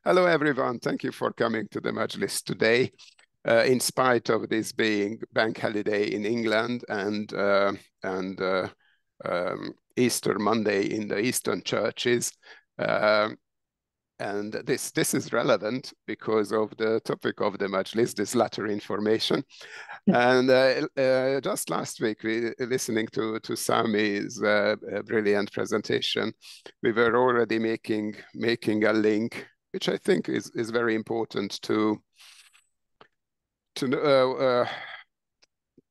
Hello, everyone. Thank you for coming to the Majlis today. In spite of this being bank holiday in England and Easter Monday in the Eastern churches, and this is relevant because of the topic of the Majlis, this latter information. And just last week, listening to Sami's brilliant presentation, we were already making a link, which I think is very important to know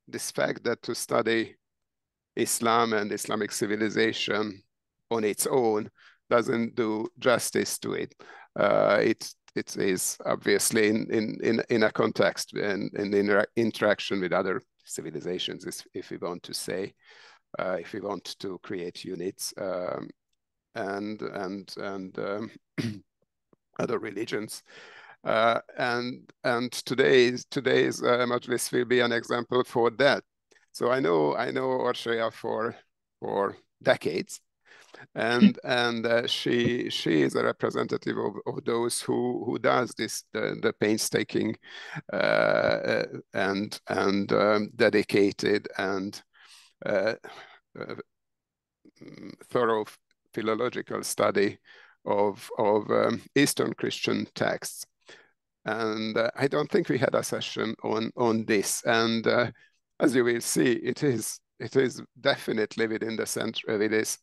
this fact that to study Islam and Islamic civilization on its own doesn't do justice to it. It is obviously in a context and in interaction with other civilizations, if we want to say, if we want to create units and other religions. And today's Majlis will be an example for that. So I know Orsolya for decades, and she is a representative of those who does this the painstaking and dedicated and thorough philological study of Eastern Christian texts. And I don't think we had a session on this. And as you will see, it is definitely within the center. It is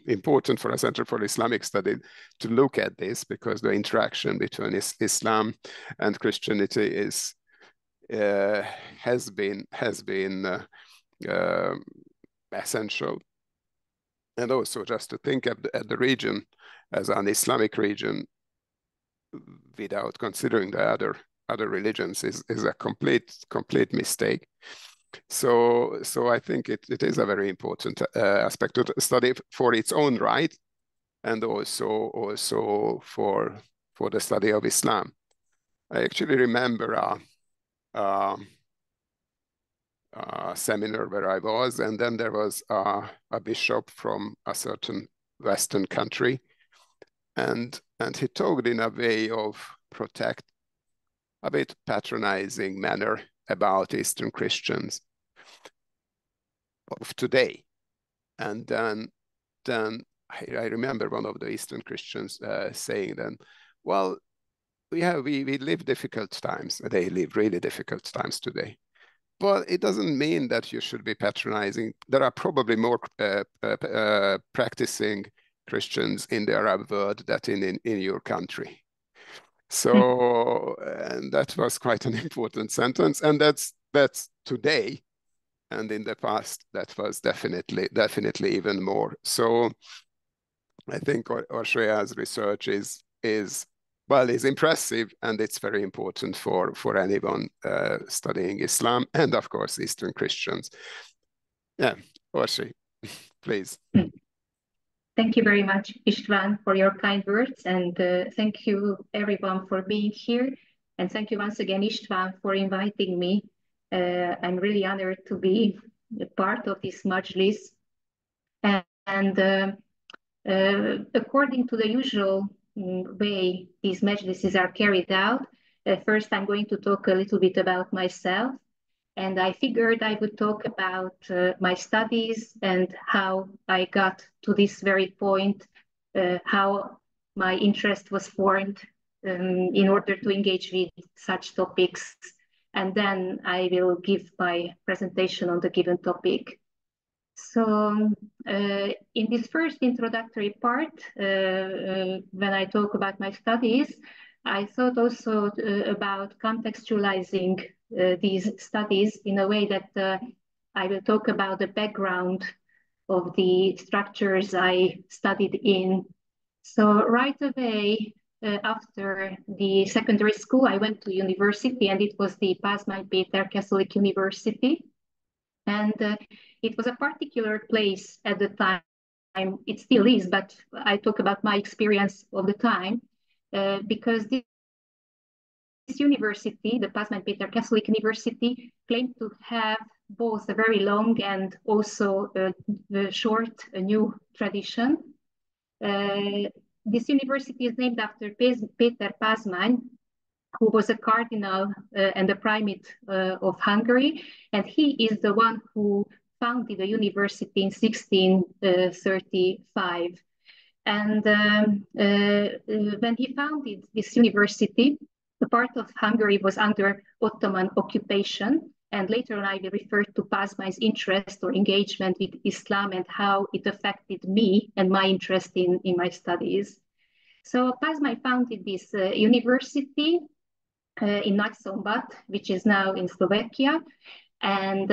important for a Center for Islamic Study to look at this, because the interaction between Islam and Christianity has been essential. And also just to think at the region as an Islamic region without considering the other religions is a complete mistake. So I think it is a very important aspect to study for its own right, and also for the study of Islam. I actually remember a seminar where I was, and then there was a bishop from a certain Western country, and he talked in a way of a bit patronizing manner about Eastern Christians of today. And then I remember one of the Eastern Christians saying then, well, we live difficult times. They live really difficult times today. But it doesn't mean that you should be patronizing. There are probably more practicing Christians in the Arab world than in your country. So, and that was quite an important sentence, and that's today, and in the past that was definitely even more. So, I think Orsolya's research is impressive, and it's very important for anyone studying Islam and of course Eastern Christians. Yeah, Orsolya, please. Thank you very much, István, for your kind words, and thank you everyone for being here. And thank you once again, István, for inviting me. I'm really honored to be a part of this Majlis. And according to the usual way these Majlises are carried out, first I'm going to talk a little bit about myself. And I figured I would talk about my studies and how I got to this very point, how my interest was formed in order to engage with such topics. And then I will give my presentation on the given topic. So in this first introductory part, when I talk about my studies, I thought also about contextualizing these studies in a way that I will talk about the background of the structures I studied in. So right away, after the secondary school, I went to university, and it was the Pázmány Péter Catholic University. And it was a particular place at the time. It still is, but I talk about my experience of the time, because this university, the Pázmány Péter Catholic University, claimed to have both a very long and also a short new tradition. This university is named after Péter Pázmány, who was a cardinal and a primate of Hungary, and he is the one who founded the university in 1635. And when he founded this university, the part of Hungary was under Ottoman occupation, and later on I will refer to Pázmány's interest or engagement with Islam and how it affected me and my interest in my studies. So Pázmány founded this university in Nagyszombat, which is now in Slovakia. And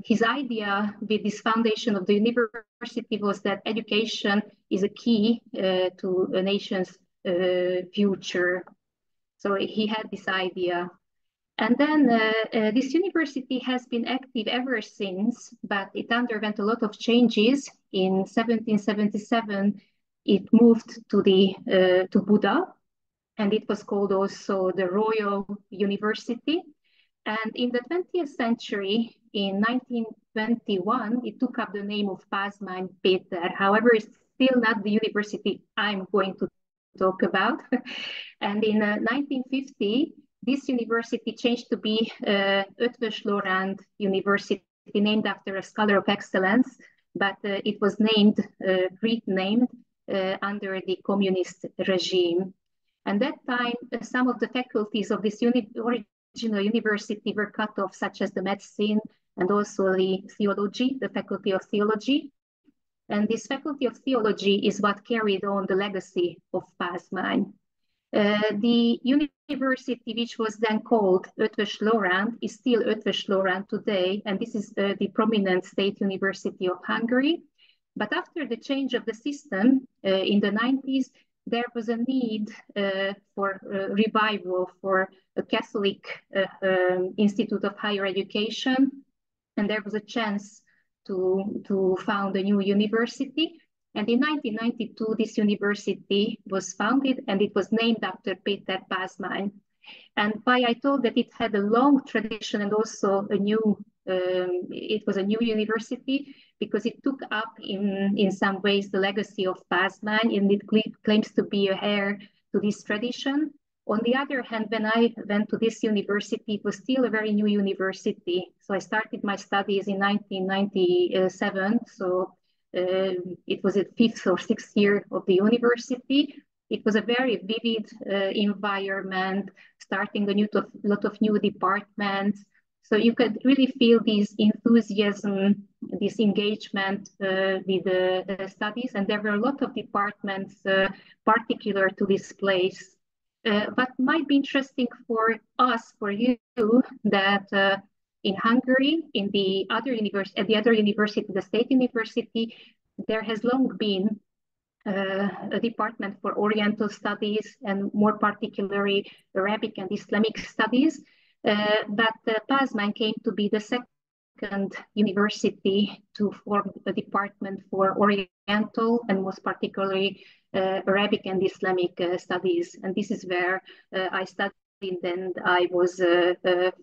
his idea with this foundation of the university was that education is a key to a nation's future. So he had this idea. And then this university has been active ever since, but it underwent a lot of changes. In 1777, it moved to Buda, and it was called also the Royal University. And in the 20th century, in 1921, it took up the name of Pázmány Péter. However, it's still not the university I'm going to talk about. And in 1950, this university changed to be Eötvös Loránd University, named after a scholar of excellence, but it was named, renamed under the communist regime. And that time, some of the faculties of this original university were cut off, such as the medicine and also the theology, the faculty of theology. And this faculty of theology is what carried on the legacy of Pázmány. The university, which was then called Eötvös Loránd, is still Eötvös Loránd today, and this is the prominent state university of Hungary. But after the change of the system in the 90s, there was a need for revival for a Catholic institute of higher education, and there was a chance to found a new university. And in 1992, this university was founded, and it was named after Péter Pázmány. And why I told that it had a long tradition and also it was a new university, because it took up in some ways the legacy of Pázmány, and it claims to be a heir to this tradition. On the other hand, when I went to this university, it was still a very new university. So I started my studies in 1997. So it was the 5th or 6th year of the university. It was a very vivid environment, starting a lot of new departments. So you could really feel this enthusiasm, this engagement with the studies. And there were a lot of departments particular to this place. What might be interesting for us, for you, that in Hungary, at the other university, the state university, there has long been a department for Oriental studies and more particularly Arabic and Islamic studies. But Pázmány came to be the second university to form a department for Oriental and most particularly Arabic and Islamic studies. And this is where I studied and I was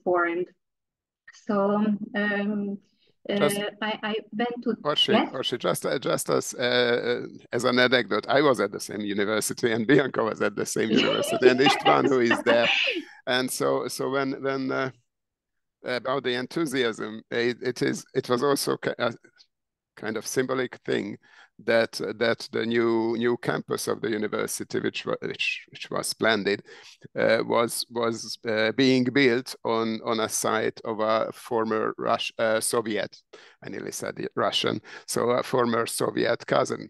formed. So I went to Orsi, just as an anecdote, I was at the same university, and Bianca was at the same university, and István, who is there. And so when about the enthusiasm, it was also a kind of symbolic thing that the new campus of the university, which was splendid, was being built on a site of a former Soviet, I nearly said Russian, so a former Soviet cousin.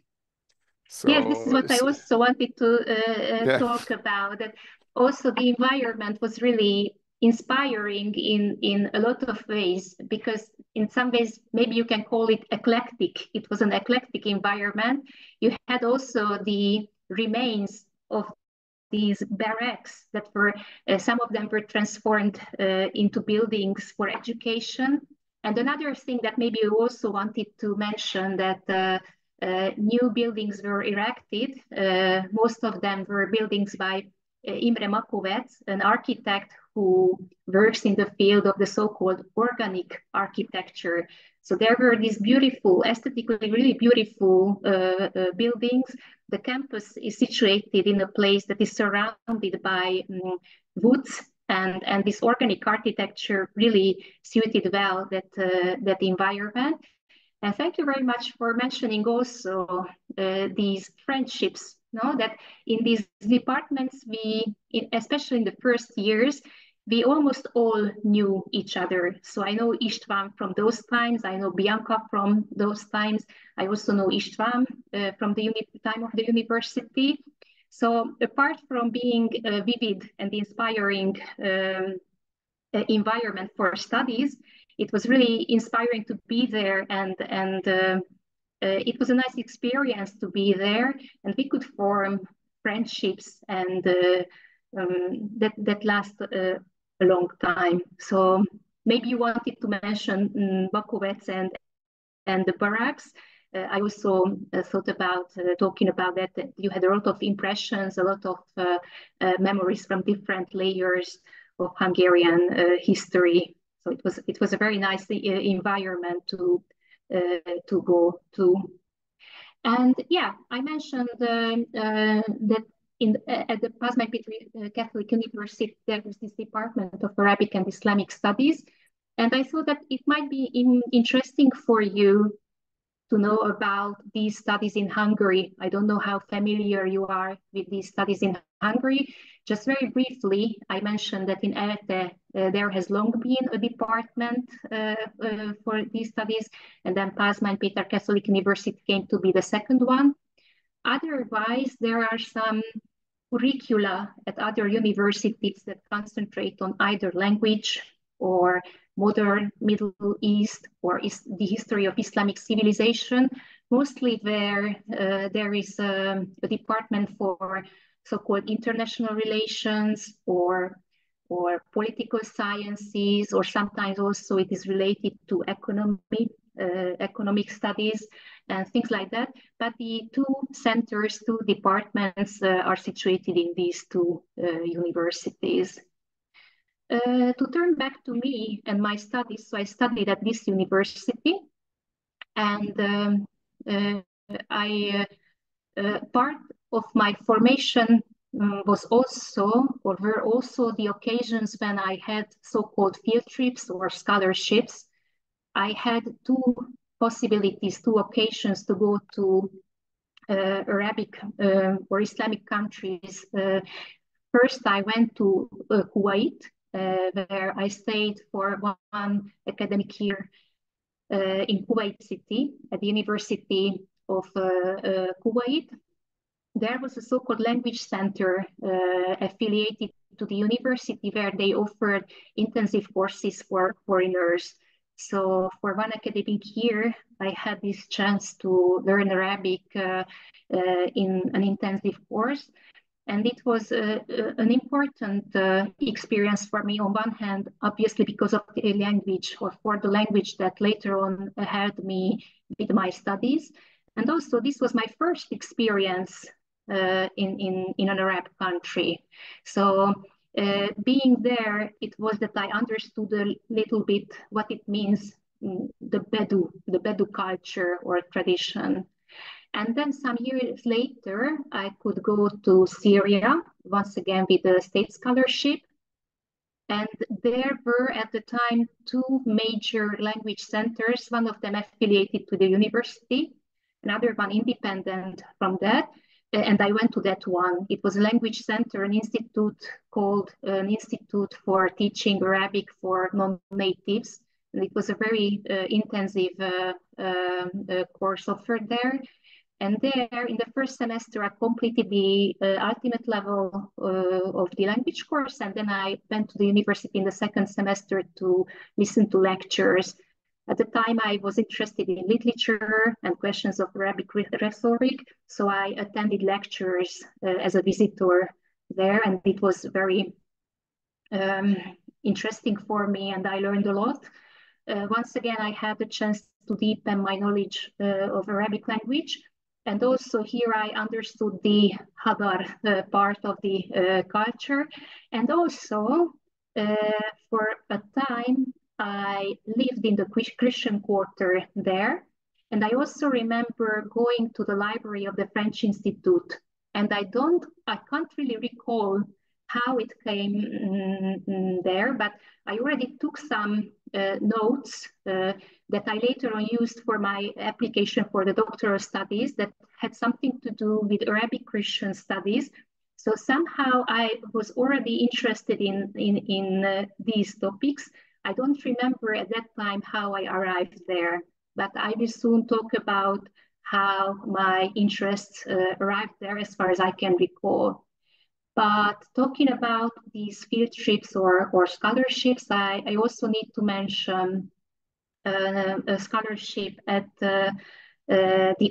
So, yes, this is what I also wanted to talk about. That also the environment was really inspiring in a lot of ways, because in some ways maybe you can call it eclectic. It was an eclectic environment. You had also the remains of these barracks that were, some of them were transformed into buildings for education. And another thing that maybe you also wanted to mention, that new buildings were erected. Most of them were buildings by Imre Makovec, an architect who works in the field of the so-called organic architecture. So there were these beautiful, aesthetically really beautiful buildings the campus is situated in a place that is surrounded by woods, and this organic architecture really suited well that environment. And thank you very much for mentioning also these friendships, that in these departments, especially in the first years, we almost all knew each other. So I know István from those times, I know Bianca from those times, I also know István from the time of the university. So apart from being a vivid and inspiring environment for studies, it was really inspiring to be there, and it was a nice experience to be there, and we could form friendships and that last a long time. So maybe you wanted to mention Bakovec and the barracks. I also thought about talking about that you had a lot of impressions, a lot of memories from different layers of Hungarian history. So it was a very nice environment to go to. And yeah, I mentioned that at the Pázmány Péter Catholic University there was this department of Arabic and Islamic studies, and I thought that it might be interesting for you to know about these studies in Hungary. I don't know how familiar you are with these studies in Hungary. Just very briefly, I mentioned that in ELTE there has long been a department for these studies, and then Pázmány Péter Catholic University came to be the second one. Otherwise, there are some curricula at other universities that concentrate on either language or modern Middle East or the history of Islamic civilization, mostly where there is a department for so-called international relations or political sciences, or sometimes also it is related to economic studies and things like that. But the two centers, two departments are situated in these two universities. To turn back to me and my studies, so I studied at this university, and part of my formation were also the occasions when I had so-called field trips or scholarships. I had two possibilities, two occasions to go to Arabic or Islamic countries. First, I went to Kuwait, where I stayed for one academic year in Kuwait City at the University of Kuwait. There was a so-called language center affiliated to the university where they offered intensive courses for foreigners. So for one academic year, I had this chance to learn Arabic in an intensive course. And it was an important experience for me on one hand, obviously because of the language, or for the language that later on helped me with my studies. And also this was my first experience in an Arab country. So being there, it was that I understood a little bit what it means, the Bedu culture or tradition. And then some years later, I could go to Syria, once again with a state scholarship. And there were at the time two major language centers, one of them affiliated to the university, another one independent from that. And I went to that one. It was a language center, an institute called an Institute for Teaching Arabic for Non-Natives. And it was a very intensive course offered there. And there, in the first semester, I completed the ultimate level of the language course. And then I went to the university in the second semester to listen to lectures. At the time, I was interested in literature and questions of Arabic rhetoric. So I attended lectures as a visitor there. And it was very interesting for me, and I learned a lot. Once again, I had the chance to deepen my knowledge of Arabic language. And also here I understood the Hadar part of the culture. And also for a time, I lived in the Christian quarter there. And I also remember going to the library of the French Institute, and I can't really recall how it came there, but I already took some notes that I later on used for my application for the doctoral studies that had something to do with Arabic Christian studies. So somehow I was already interested in these topics. I don't remember at that time how I arrived there, but I will soon talk about how my interests arrived there as far as I can recall. But talking about these field trips or scholarships, I also need to mention a scholarship at the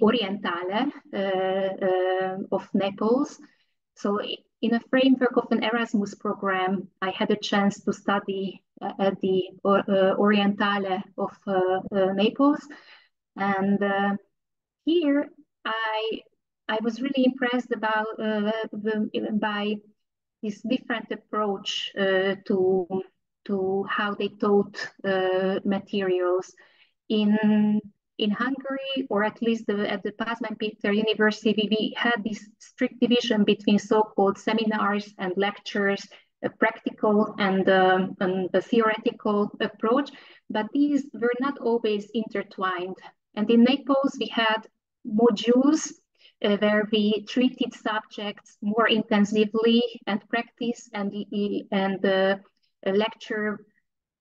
Orientale of Naples. So in a framework of an Erasmus program, I had a chance to study at the Orientale of Naples. And here I was really impressed by this different approach to how they taught materials. In Hungary, or at least at the Pázmány Péter University, we had this strict division between so-called seminars and lectures, a practical and a theoretical approach, but these were not always intertwined. And in Naples, we had modules where we treated subjects more intensively, and practice and lecture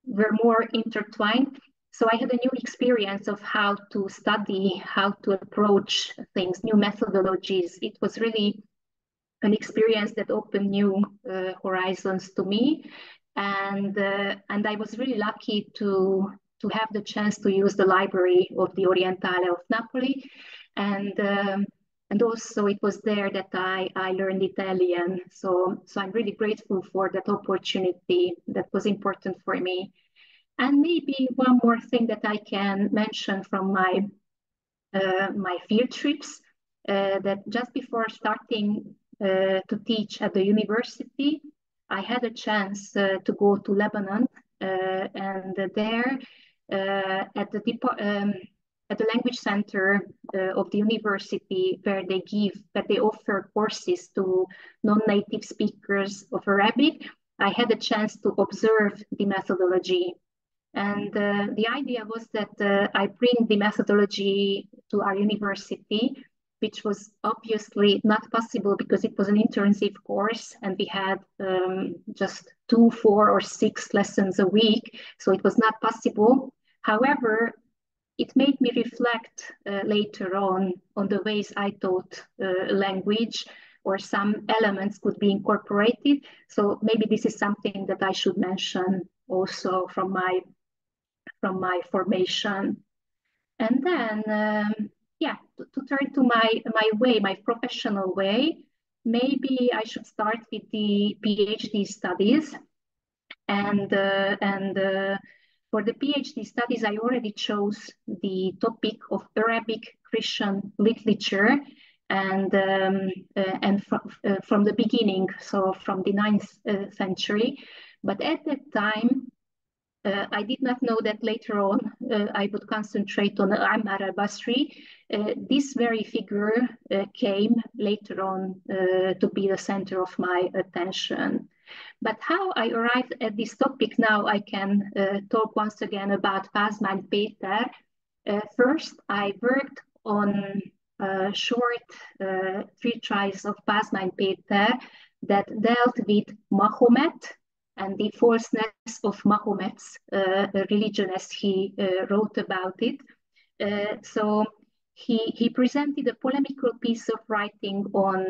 were more intertwined. So I had a new experience of how to study, how to approach things, new methodologies. It was really an experience that opened new horizons to me. And I was really lucky to have the chance to use the library of the Orientale of Napoli. And also it was there that I learned Italian. So I'm really grateful for that opportunity that was important for me. And maybe one more thing that I can mention from my field trips, that just before starting to teach at the university, I had a chance to go to Lebanon, and there at the language center of the university, where they offer courses to non-native speakers of Arabic, I had a chance to observe the methodology. And the idea was that I bring the methodology to our university, which was obviously not possible because it was an intensive course and we had just 2, 4, or 6 lessons a week. So it was not possible. However, it made me reflect later on the ways I taught language, or some elements could be incorporated. So maybe this is something that I should mention also from my formation. And then, to turn to my professional way, maybe I should start with the PhD studies. And for the PhD studies, I already chose the topic of Arabic Christian literature, and from the beginning, so from the 9th century. But at that time, I did not know that later on I would concentrate on ʿAmmār al-Baṣrī. This very figure came later on to be the center of my attention. But how I arrived at this topic now, I can talk once again about Pázmány Péter. First, I worked on a short treatise of Pázmány Péter that dealt with Mahomet and the falseness of Mahomet's religion, as he wrote about it. So he presented a polemical piece of writing on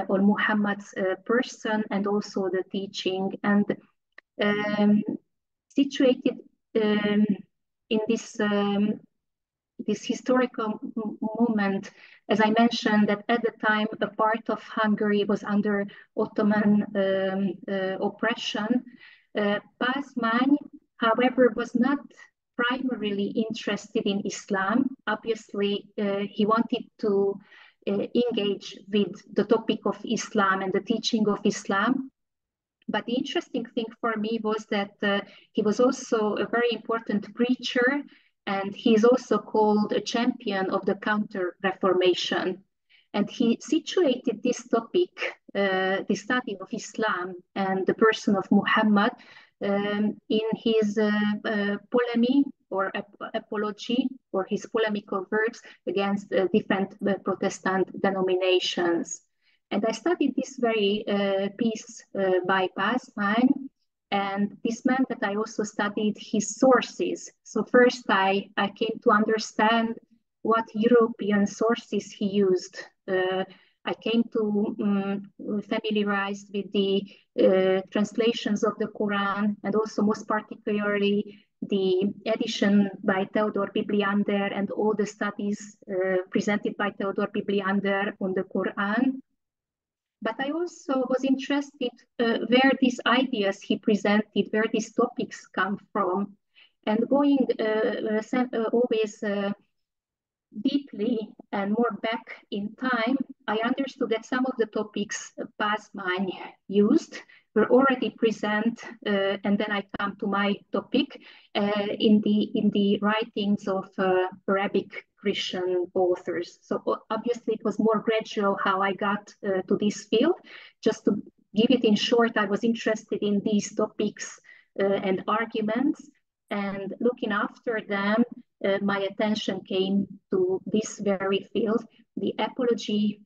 Muhammad's person and also the teaching, and situated in this historical moment, as I mentioned, that at the time a part of Hungary was under Ottoman oppression. Pázmány, however, was not primarily interested in Islam. Obviously, he wanted to engage with the topic of Islam and the teaching of Islam. But the interesting thing for me was that he was also a very important preacher and he is also called a champion of the Counter-Reformation. And he situated this topic, the study of Islam and the person of Muhammad, in his polemic or apology, or his polemical works against different Protestant denominations. And I studied this very piece by Varsányi, and this meant that I also studied his sources. So first I came to understand what European sources he used. I came to familiarize with the translations of the Quran, and also most particularly the edition by Theodor Bibliander and all the studies presented by Theodor Bibliander on the Quran. But I also was interested where these ideas he presented, where these topics come from, and going always deeply and more back in time, I understood that some of the topics Varsányi used were already present, and then I come to my topic in the writings of Arabic Christian authors. So obviously it was more gradual how I got to this field. Just to give it in short, I was interested in these topics and arguments, and looking after them, my attention came to this very field, the apology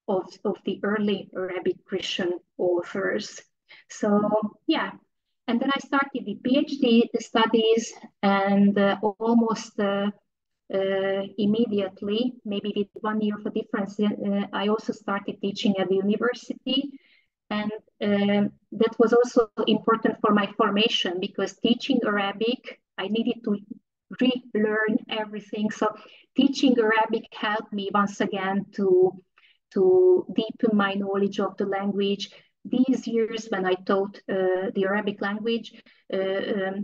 of the early Arabic Christian authors. So yeah, and then I started the PhD studies, and almost immediately, maybe with 1 year of difference, I also started teaching at the university. And that was also important for my formation, because teaching Arabic, I needed to relearn everything. So teaching Arabic helped me once again to deepen my knowledge of the language. These years when I taught the Arabic language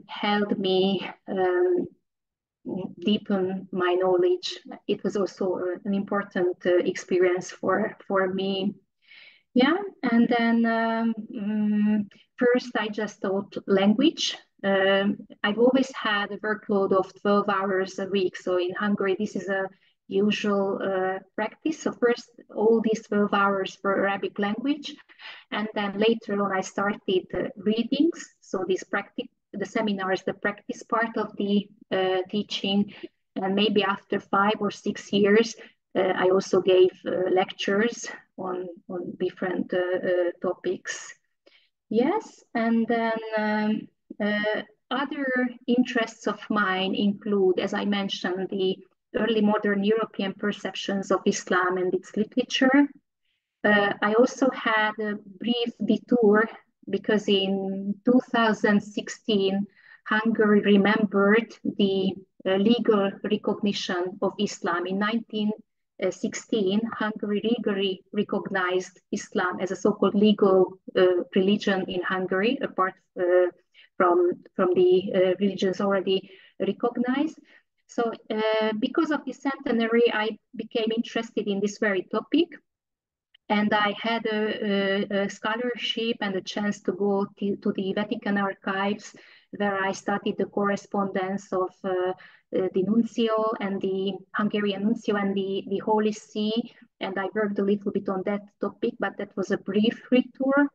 helped me deepen my knowledge. It was also an important experience for me. Yeah, and then first I just taught language. I've always had a workload of 12 hours a week. So in Hungary, this is a usual practice. So first, all these 12 hours for Arabic language. And then later on, I started readings. So the seminars, the practice part of the teaching. And maybe after 5 or 6 years, I also gave lectures on different topics. Yes, and then other interests of mine include, as I mentioned, the early modern European perceptions of Islam and its literature. I also had a brief detour because in 2016, Hungary remembered the legal recognition of Islam. In 1916, Hungary legally recognized Islam as a so-called legal religion in Hungary, apart from the religions already recognized. So because of the centenary, I became interested in this very topic. And I had a scholarship and a chance to go to the Vatican archives, where I studied the correspondence of the nuncio and the Hungarian nuncio and the Holy See. And I worked a little bit on that topic, but that was a brief retour.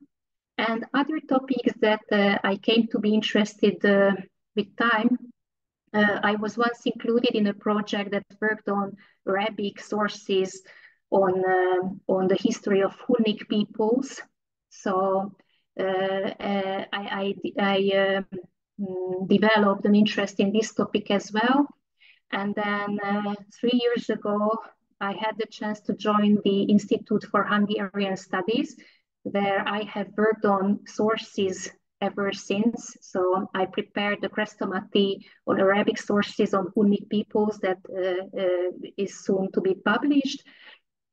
And other topics that I came to be interested with time, I was once included in a project that worked on Arabic sources on the history of Hunnic peoples. So I developed an interest in this topic as well. And then 3 years ago, I had the chance to join the Institute for Hungarian Studies, where I have worked on sources ever since. So I prepared the Chrestomati on Arabic sources on Hunnic peoples that is soon to be published.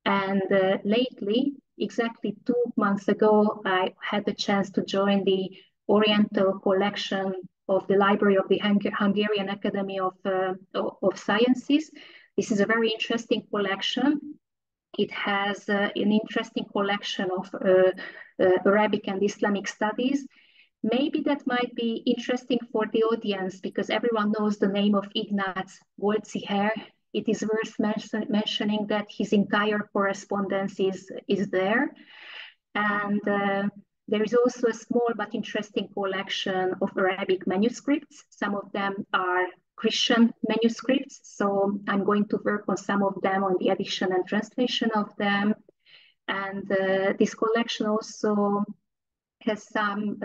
And lately, exactly 2 months ago, I had the chance to join the Oriental collection of the Library of the Hungarian Academy of Sciences. This is a very interesting collection. It has an interesting collection of Arabic and Islamic studies. Maybe that might be interesting for the audience because everyone knows the name of Ignaz Goldziher. It is worth mentioning that his entire correspondence is there. And there is also a small but interesting collection of Arabic manuscripts. Some of them are Christian manuscripts. So I'm going to work on some of them, on the edition and translation of them. And this collection also has some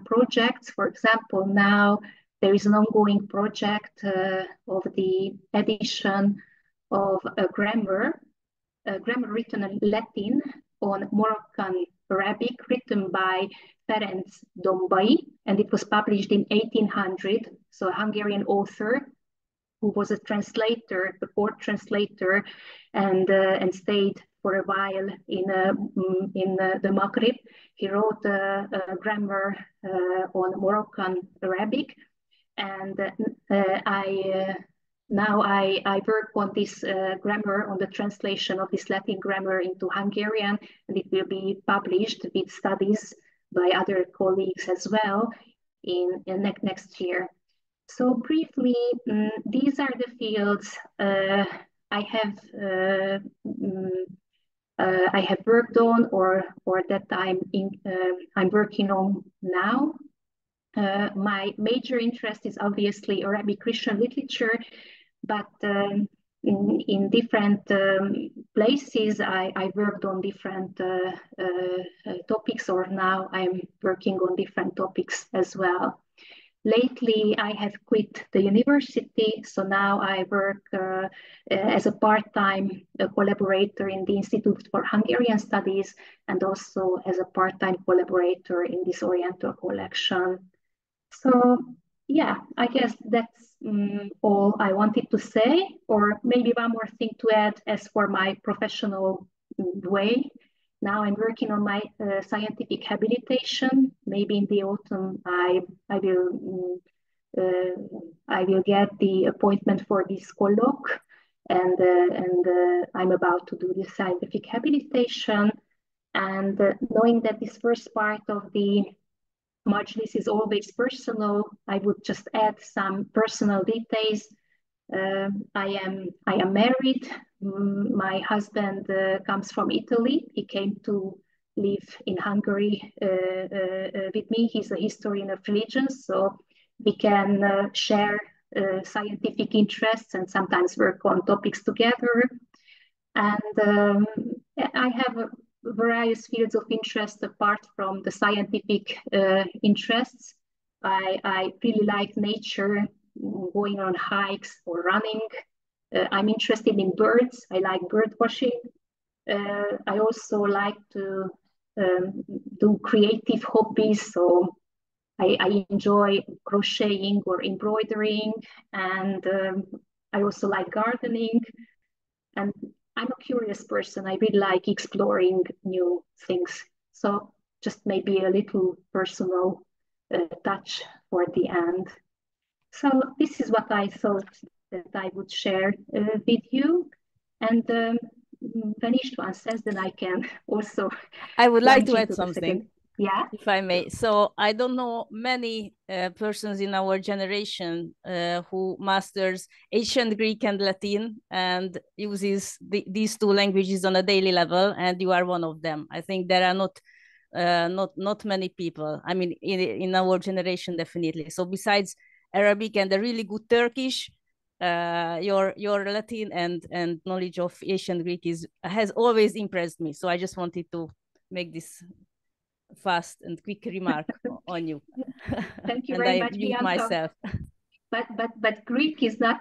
projects. For example, now there is an ongoing project of the edition of a grammar written in Latin on Moroccan Arabic, written by Ferenc Dombai, and it was published in 1800. So a Hungarian author who was a translator, a court translator, and stayed for a while in the Maghrib. He wrote a grammar on Moroccan Arabic, and now I work on this grammar, on the translation of this Latin grammar into Hungarian, and it will be published with studies by other colleagues as well in next year. So briefly, these are the fields I have worked on, or that I'm working on now. My major interest is obviously Arabic Christian literature, but in different places I worked on different topics, or now I'm working on different topics as well. Lately, I have quit the university, so now I work as a part-time collaborator in the Institute for Hungarian Studies, and also as a part-time collaborator in this Oriental collection. So yeah, I guess that's all I wanted to say, or maybe one more thing to add as for my professional way. Now I'm working on my scientific habilitation. Maybe in the autumn I will get the appointment for this colloque, and I'm about to do the scientific habilitation. And knowing that this first part of the Majlis is always personal, I would just add some personal details. I am married. My husband comes from Italy. He came to live in Hungary with me. He's a historian of religions, so we can share scientific interests and sometimes work on topics together. And I have various fields of interest apart from the scientific interests. I really like nature, going on hikes or running. I'm interested in birds. I like bird watching. I also like to do creative hobbies. So I enjoy crocheting or embroidering, and I also like gardening. And I'm a curious person. I really like exploring new things. So just maybe a little personal touch for the end. So this is what I thought that I would share with you. And when István says, then I can also. I would like to add something. Yeah, if I may. So I don't know many persons in our generation who masters ancient Greek and Latin and uses these two languages on a daily level, and you are one of them. I think there are not many people. I mean, in our generation, definitely. So besides Arabic and a really good Turkish, your Latin and knowledge of ancient Greek has always impressed me. So I just wanted to make this fast and quick remark on you. Thank you very much, Bianca. Myself. But Greek is not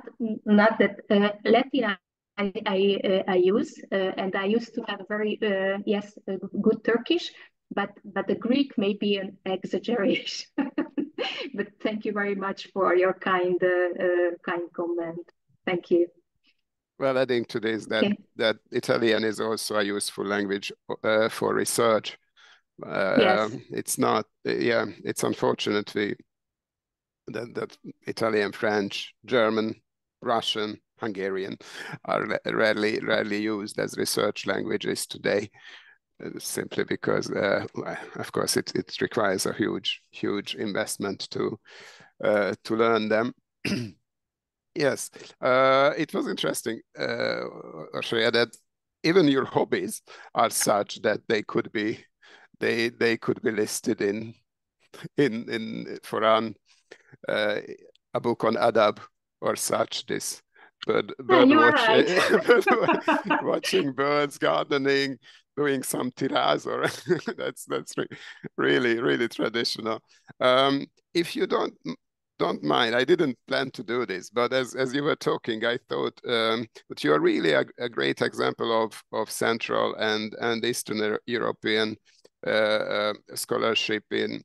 that Latin. I use and I used to have a very good Turkish, but the Greek may be an exaggeration. But thank you very much for your kind comment. Thank you. Well, adding to this that Italian is also a useful language for research. Yes. It's not, it's unfortunately that Italian, French, German, Russian, Hungarian are rarely used as research languages today. simply because, of course, it requires a huge investment to learn them. Yes, it was interesting, Orsolya, that even your hobbies are such that they could be listed in Quran, a book on adab or such. This bird watching, right. watching birds, gardening, doing some tiraz, or that's really traditional. If you don't mind, I didn't plan to do this, but as you were talking, I thought that you are really a great example of Central and Eastern European scholarship in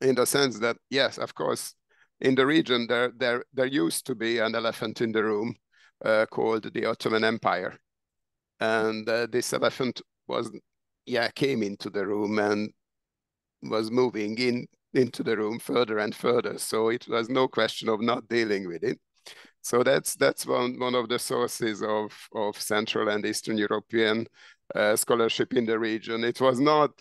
the sense that, yes, of course, in the region there used to be an elephant in the room called the Ottoman Empire, and this elephant came into the room and was moving into the room further and further. So it was no question of not dealing with it. So that's one of the sources of Central and Eastern European scholarship in the region. It was not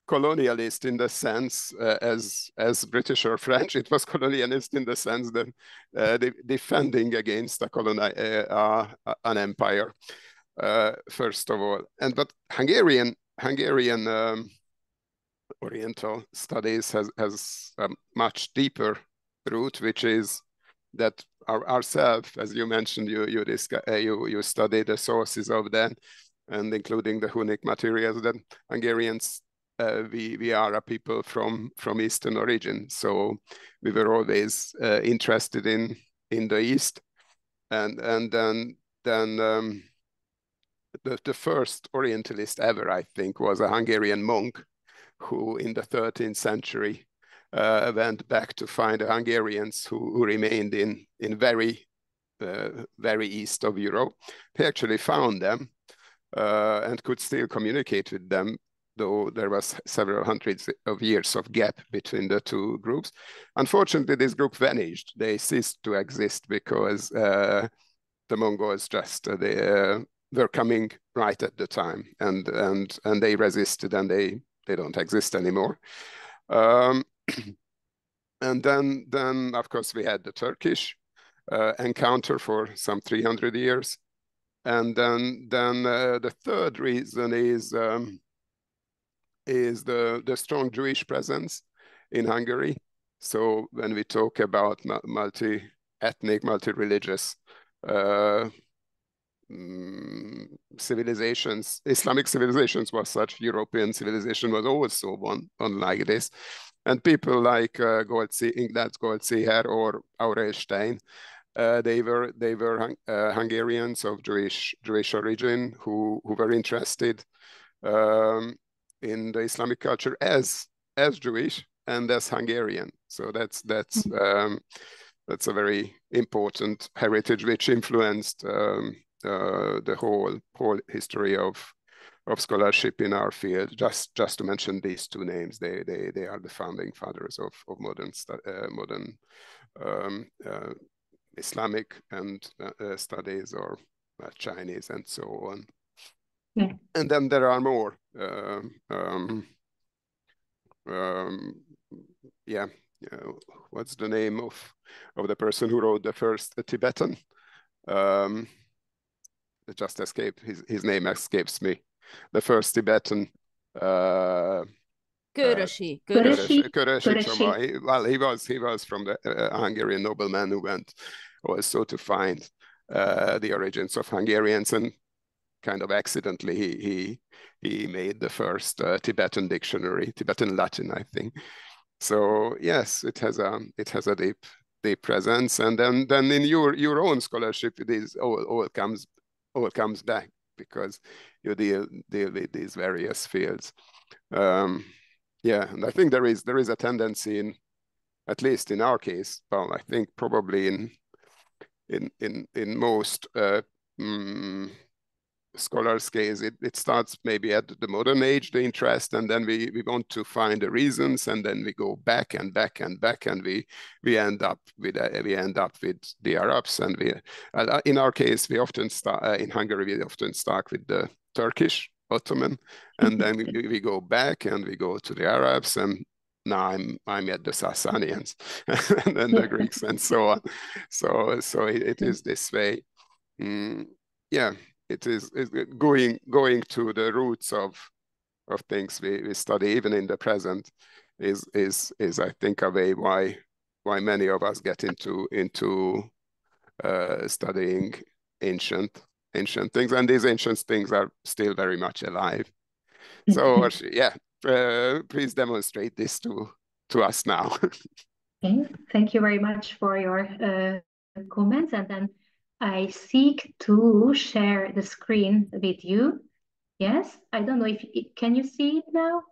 colonialist in the sense as British or French. It was colonialist in the sense that defending against an empire, first of all. But Hungarian Oriental studies has a much deeper root, which is that ourselves, as you mentioned, you study the sources of that, and including the Hunnic materials, that Hungarians, we are a people from Eastern origin. So we were always interested in the East, and then the first Orientalist ever, I think, was a Hungarian monk who in the 13th century went back to find the Hungarians who remained in very east of Europe. He actually found them and could still communicate with them, though there was several hundreds of years of gap between the two groups. Unfortunately, this group vanished. They ceased to exist because the Mongols just were coming right at the time, and they resisted, and they don't exist anymore. And then of course we had the Turkish encounter for some 300 years, and then the third reason is the strong Jewish presence in Hungary. So when we talk about multi-ethnic, multi-religious civilizations, Islamic civilizations was such, European civilization was also one like this. And people like Ignác Goldziher or Aurel Stein, they were Hungarians of Jewish origin who were interested in the Islamic culture as Jewish and as Hungarian. So that's a very important heritage which influenced the whole history of scholarship in our field. Just to mention these two names, they are the founding fathers of modern Islamic and studies, or Chinese and so on. Yeah. And then there are more. What's the name of the person who wrote the first Tibetan? It just escaped. His name escapes me. The first Tibetan. Kőrösi. Well, he was from the Hungarian nobleman who went also to find the origins of Hungarians, and kind of accidentally he made the first Tibetan dictionary, Tibetan Latin, I think. So yes, it has a deep presence, and then in your own scholarship, this all comes back, because you deal with these various fields. And I think there is a tendency in, at least in our case, well, I think probably in most scholars' case, it starts maybe at the modern age, the interest, and then we want to find the reasons, and then we go back and back and back, and we end up with the Arabs, and in our case we often start in Hungary. We often start with the Turkish Ottoman, and then we go back and we go to the Arabs, and now I'm at the Sasanians and then the Greeks and so on. So it is this way. Yeah, it is going to the roots of things we study even in the present is I think a way why many of us get into studying ancient things, and these ancient things are still very much alive. So yeah, please demonstrate this to us now. Okay, thank you very much for your comments, and then I seek to share the screen with you. Yes, I don't know if can you see it now?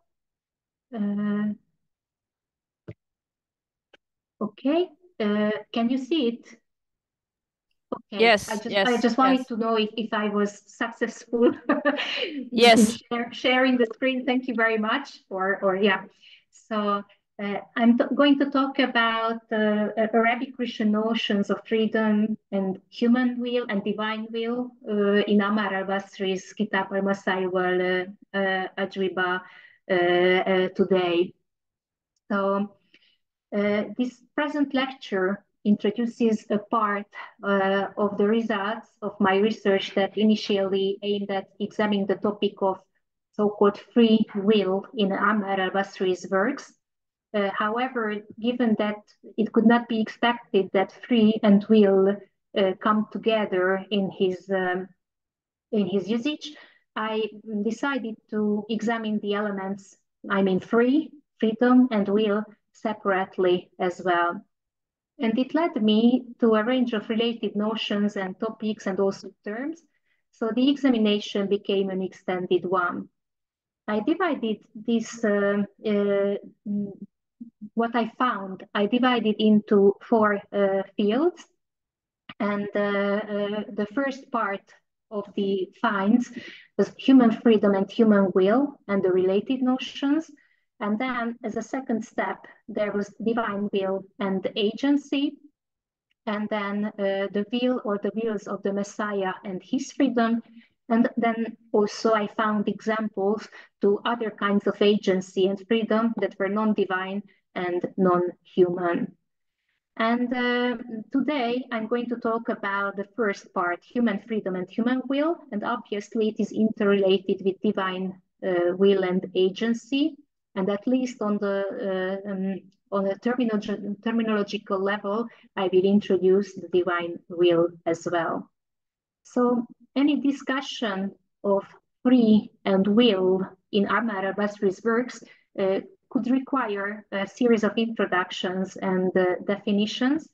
Okay, can you see it? Okay. Yes, I just wanted to know if I was successful yes. in sharing the screen. Thank you very much. Yeah. So I'm going to talk about Arabic Christian notions of freedom and human will and divine will in ʿAmmār al-Baṣrī's Kitāb al-masāʿil wa-l-ajwiba today. So this present lecture introduces a part of the results of my research that initially aimed at examining the topic of so-called free will in ʿAmmār al-Baṣrī's works. However, given that it could not be expected that free and will come together in his usage, I decided to examine the elements, freedom and will, separately as well. And it led me to a range of related notions and topics and also terms. So the examination became an extended one. I divided this, what I found, I divided into 4 fields. And the first part of the finds was human freedom and human will and the related notions. And then as a second step, there was divine will and agency. And then the will or the wills of the Messiah and his freedom. And then also I found examples to other kinds of agency and freedom that were non-divine and non-human. And today I'm going to talk about the first part, human freedom and human will. And obviously it is interrelated with divine will and agency. And at least on a terminological level, I will introduce the divine will as well. So any discussion of free and will in ʿAmmār al-Baṣrī's works could require a series of introductions and definitions.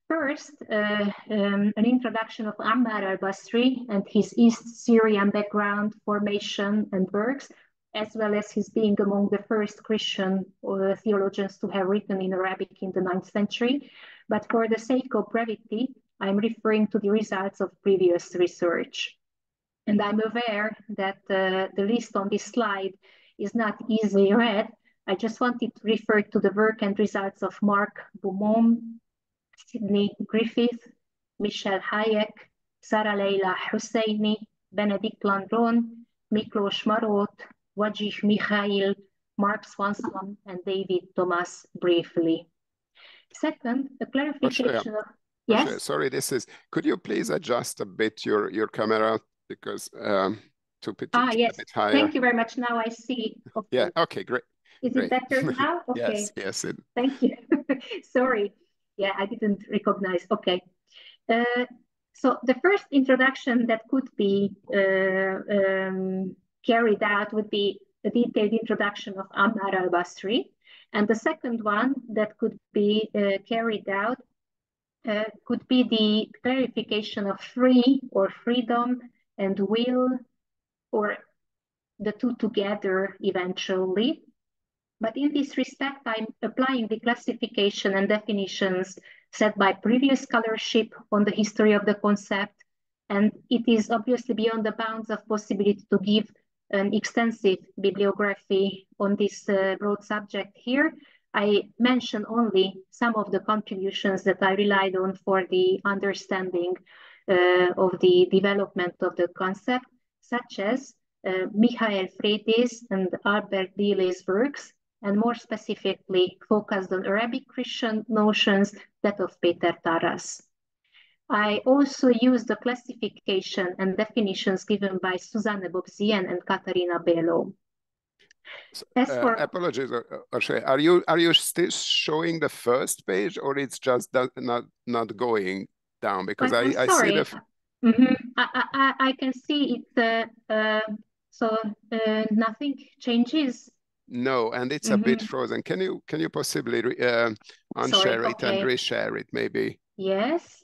First, an introduction of ʿAmmār al-Baṣrī and his East Syrian background, formation, and works, as well as his being among the first Christian theologians to have written in Arabic in the 9th century. But for the sake of brevity, I'm referring to the results of previous research. And I'm aware that the list on this slide is not easily read. I just wanted to refer to the work and results of Mark Beaumont, Sidney Griffith, Michel Hayek, Sarah Leila Husseini, Benedict Landron, Miklos Marot, Wajih Mikhail, Mark Swanson, and David Thomas briefly. Second, a clarification of... Yes? Sorry, could you please adjust a bit your camera because to put it yes. a bit higher. Thank you very much. Now I see. Okay. Yeah, okay, great. Is it better now? Okay. Yes. Thank you. Sorry. Yeah, I didn't recognize. Okay. So the first introduction that could be carried out would be a detailed introduction of ʿAmmār al-Baṣrī. And the second one that could be carried out could be the clarification of free or freedom and will, or the two together eventually. But in this respect, I'm applying the classification and definitions set by previous scholarship on the history of the concept. And it is obviously beyond the bounds of possibility to give an extensive bibliography on this broad subject here. I mention only some of the contributions that I relied on for the understanding of the development of the concept, such as Michael Freites and Albert Deeley's works, and more specifically focused on Arabic Christian notions, that of Péter Taras. I also used the classification and definitions given by Susanne Bobzien and Katarina Belo. As for apologies, are you still showing the first page, or it's just not going down? Because I see the. I can see it. So nothing changes. No, and it's a bit frozen. Can you possibly unshare it and reshare it, maybe? Yes.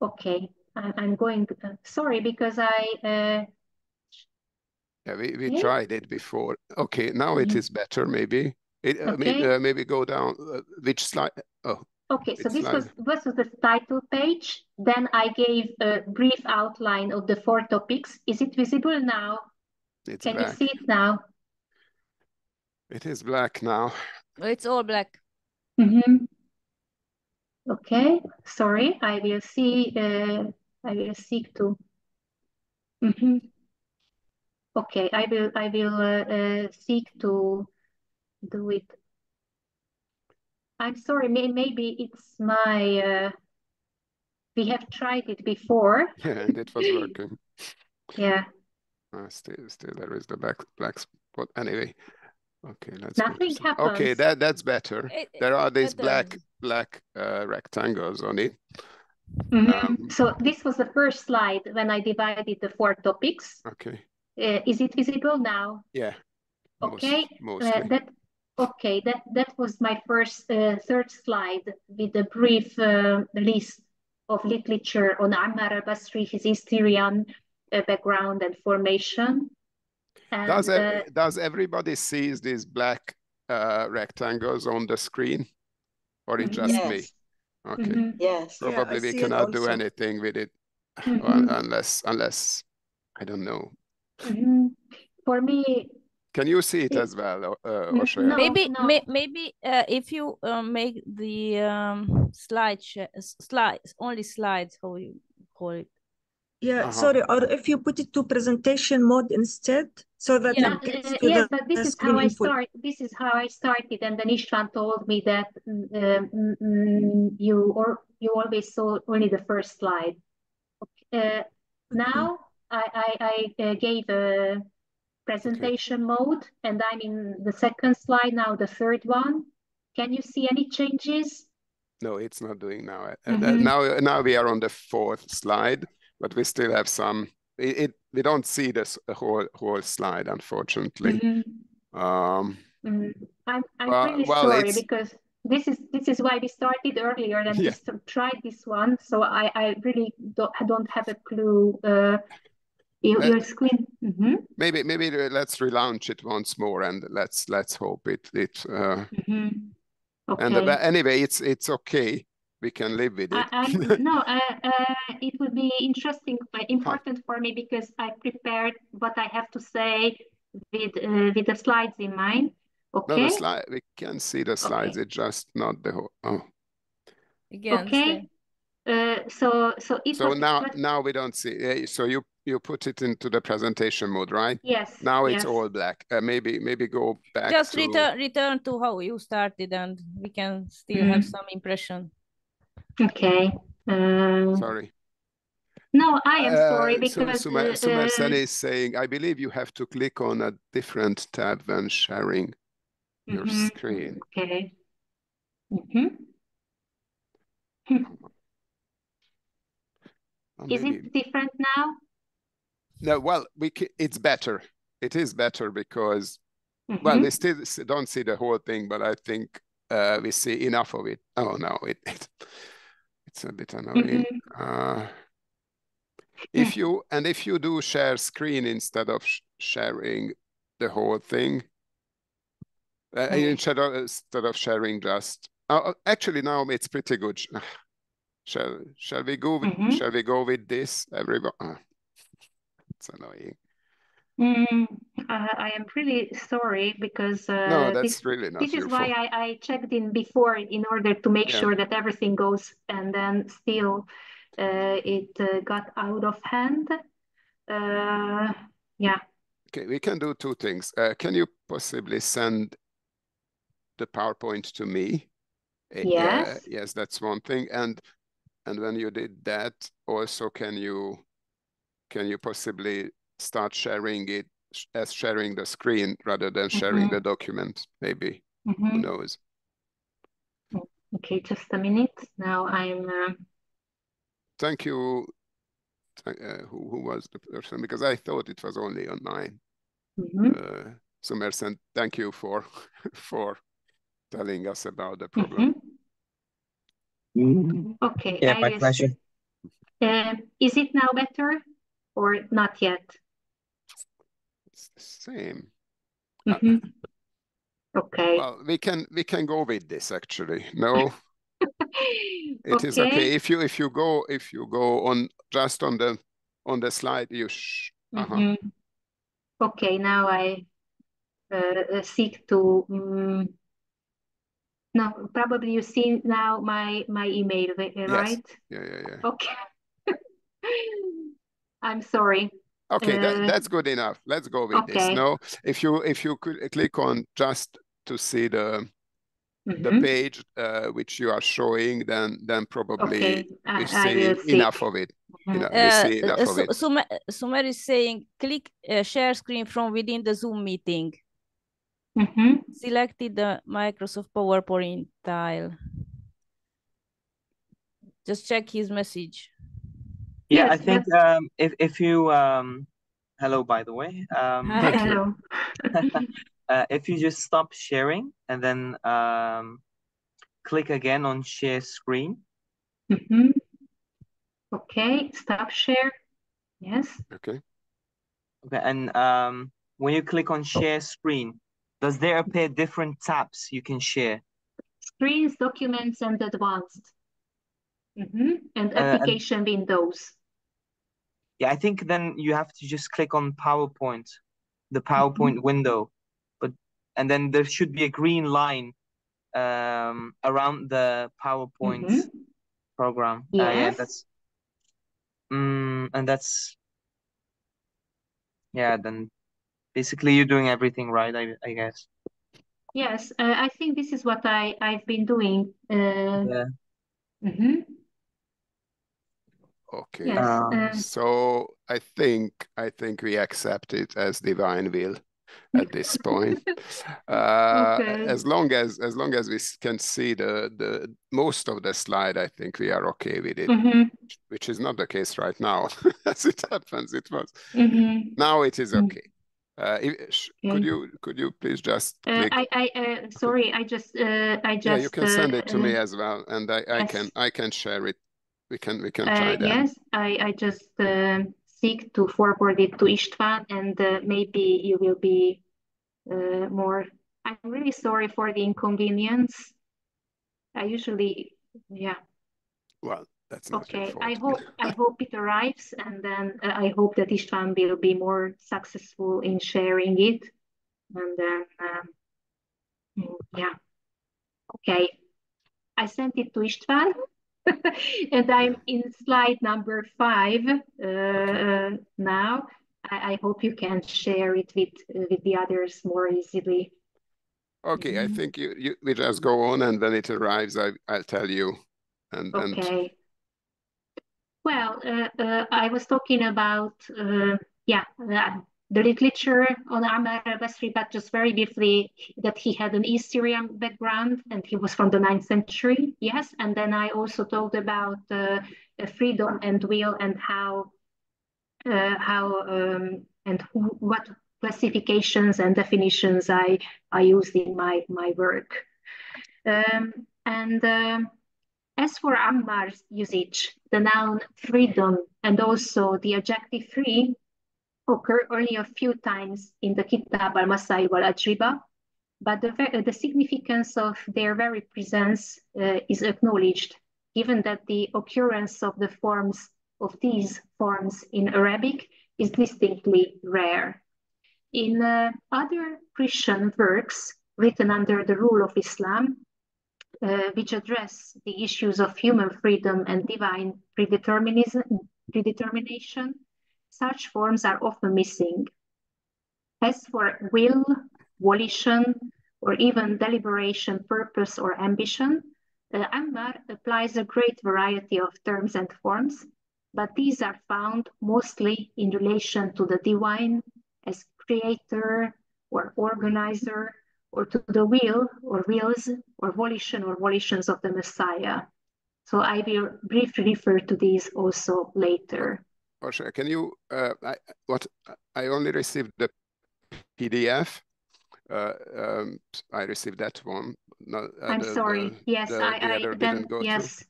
Okay, I'm going. Sorry, because I. Yeah, we tried it before. Okay, now it is better. Maybe maybe go down. Which slide? Oh. Okay, so this was the title page. Then I gave a brief outline of the 4 topics. Is it visible now? Can you see it now? It is black now. It's all black. Okay, sorry. I will see. I will seek to. Okay, I will seek to do it. I'm sorry. Maybe it's my. We have tried it before. Yeah, and it was working. Yeah. Still there is the black spot. Anyway, okay, let's. Nothing happens. Okay, that's better. There are these black rectangles on it. So this was the first slide when I divided the 4 topics. Okay. Is it visible now? Yeah. Okay. Mostly. That was my first third slide with a brief list of literature on Ḥammār al-Baṣrī, his Syrian background and formation. And, does everybody see these black rectangles on the screen, or it's just me? Okay. Yes. Probably we cannot do anything with it unless I don't know. For me. Can you see it as well, Orsolya? Maybe if you make the slides, how you call it? Yeah, sorry, or if you put it to presentation mode instead, so that it gets to yes, the but this is how I start. This is how I started, and then István told me that you always saw only the first slide. Now I gave a presentation mode, and I'm in the second slide now, the third one. Can you see any changes? No, it's not doing now. Now we are on the 4th slide, but we still have some. We don't see this whole slide, unfortunately. I'm really sorry, because this is why we started earlier and just tried this one. So I really don't have a clue. Your screen. Maybe let's relaunch it once more, and let's hope it. Okay. And anyway, it's okay. We can live with it. It would be important for me, because I prepared what I have to say with the slides in mind. Okay. No, the slide, we can see the slides. It's just not the whole. Oh. Again. Okay. So now we don't see. So you put it into the presentation mode, right? Yes. Now it's all black. Maybe go back. Just return to how you started, and we can still have some impression. Okay. Sorry. No, I am sorry, because Sumer Sen is saying, I believe you have to click on a different tab when sharing your screen. Okay. Is it different now? No, well, it's better. It is better because, well, we still don't see the whole thing, but I think we see enough of it. Oh no, it's a bit annoying. If you do share screen instead of sharing the whole thing, instead of sharing just. Actually, now it's pretty good. Shall we go? Shall we go with this, everyone? It's annoying. I am really sorry, because no, that's really not. This is why I checked in before, in order to make sure that everything goes, and then still. it got out of hand. Yeah. Okay, we can do two things. Can you possibly send the PowerPoint to me? Yes. Yes, that's one thing. And when you did that, also can you possibly start sharing it as sharing the screen rather than sharing the document? Maybe. Who knows? Okay, just a minute. Now I'm. Thank you. Who was the person? Because I thought it was only on mine. So Mersen, thank you for telling us about the problem. Okay. Yeah, my pleasure. Is it now better or not yet? It's the same. Okay. Well, we can go with this actually. No, it is okay. If you go on just on the slide, you Okay, now I seek to. No, probably you see now my email, right? Yes. Yeah. Okay. I'm sorry. Okay, that's good enough. Let's go with this. No, if you could click on just to see the page which you are showing, then probably we see enough of it. We see enough of it. Sumer is saying click share screen from within the Zoom meeting. Selected the Microsoft PowerPoint tile. Just check his message. Yeah, yes, I think if you hello, by the way. Hello. If you just stop sharing and then click again on share screen. Okay, stop share. Yes. Okay. Okay, and when you click on share screen, does there appear different tabs you can share? Screens, documents, and advanced. And application windows. Yeah, I think then you have to just click on PowerPoint, the PowerPoint window, and then there should be a green line around the PowerPoint program. Yes. Yeah, that's and that's then basically you're doing everything right, I guess. Yes, I think this is what I've been doing. Yeah. Okay. Yes. So I think we accept it as divine will at this point. Okay. As long as we can see the most of the slide, I think we are okay with it. Which is not the case right now. As it happens, it was. Now it is okay. Could you please just click? Sorry, I just Yeah, you can send it to me as well, and I can share it. We can try that. Yes, I just seek to forward it to István, and maybe you will be more. I'm really sorry for the inconvenience. I usually, Well, that's not your fault. I hope it arrives, and then I hope that István will be more successful in sharing it, and then okay. I sent it to István. And I'm in slide number 5 now. I hope you can share it with the others more easily. Okay, I think we just go on, and when it arrives, I'll tell you. Okay. Well, I was talking about the literature on ʿAmmār al-Baṣrī, but just very briefly that he had an East Syrian background and he was from the 9th century. Yes, and then I also talked about freedom and will and what classifications and definitions I used in my work. As for Ammar's usage, the noun freedom and also the adjective free occur only a few times in the Kitāb al-masāʿil wa-l-ajwiba, but the significance of their very presence is acknowledged, given that the occurrence of these forms in Arabic is distinctly rare. In other Christian works written under the rule of Islam, which address the issues of human freedom and divine predetermination, such forms are often missing. As for will, volition, or even deliberation, purpose, or ambition, ʿAmmār applies a great variety of terms and forms, but these are found mostly in relation to the divine as creator or organizer, or to the will or wills or volitions of the Messiah. So I will briefly refer to these also later. Orsolya, can you, I only received the PDF. I received that one. No, I'm sorry. Yes, the other didn't go yes. through.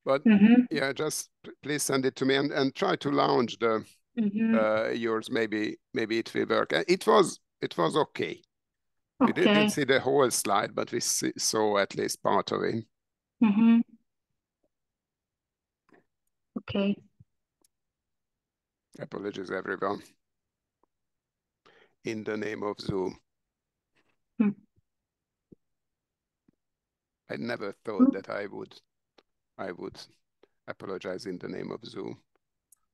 But yeah, just please send it to me and try to launch the yours. Maybe it will work. It was okay. We didn't see the whole slide, but we saw at least part of it. Okay. Apologies, everyone. In the name of Zoom. I never thought that I would apologize in the name of Zoom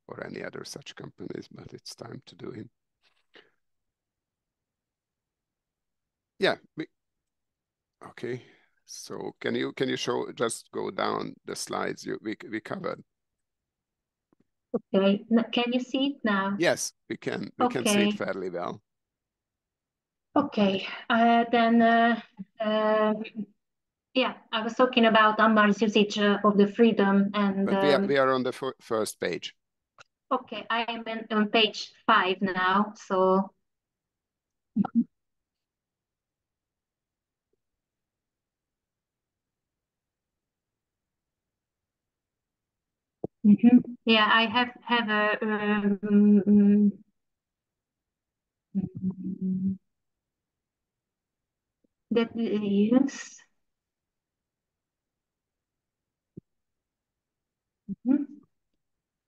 or any other such companies, but it's time to do it. Yeah. Okay. So can you show, just go down the slides we covered? Okay. Can you see it now? Yes, we can. We can see it fairly well. Okay. Yeah, I was talking about ʿAmmār's usage of the freedom, and but we are on the first page. Okay, I am on page 5 now. So yeah, I have a that is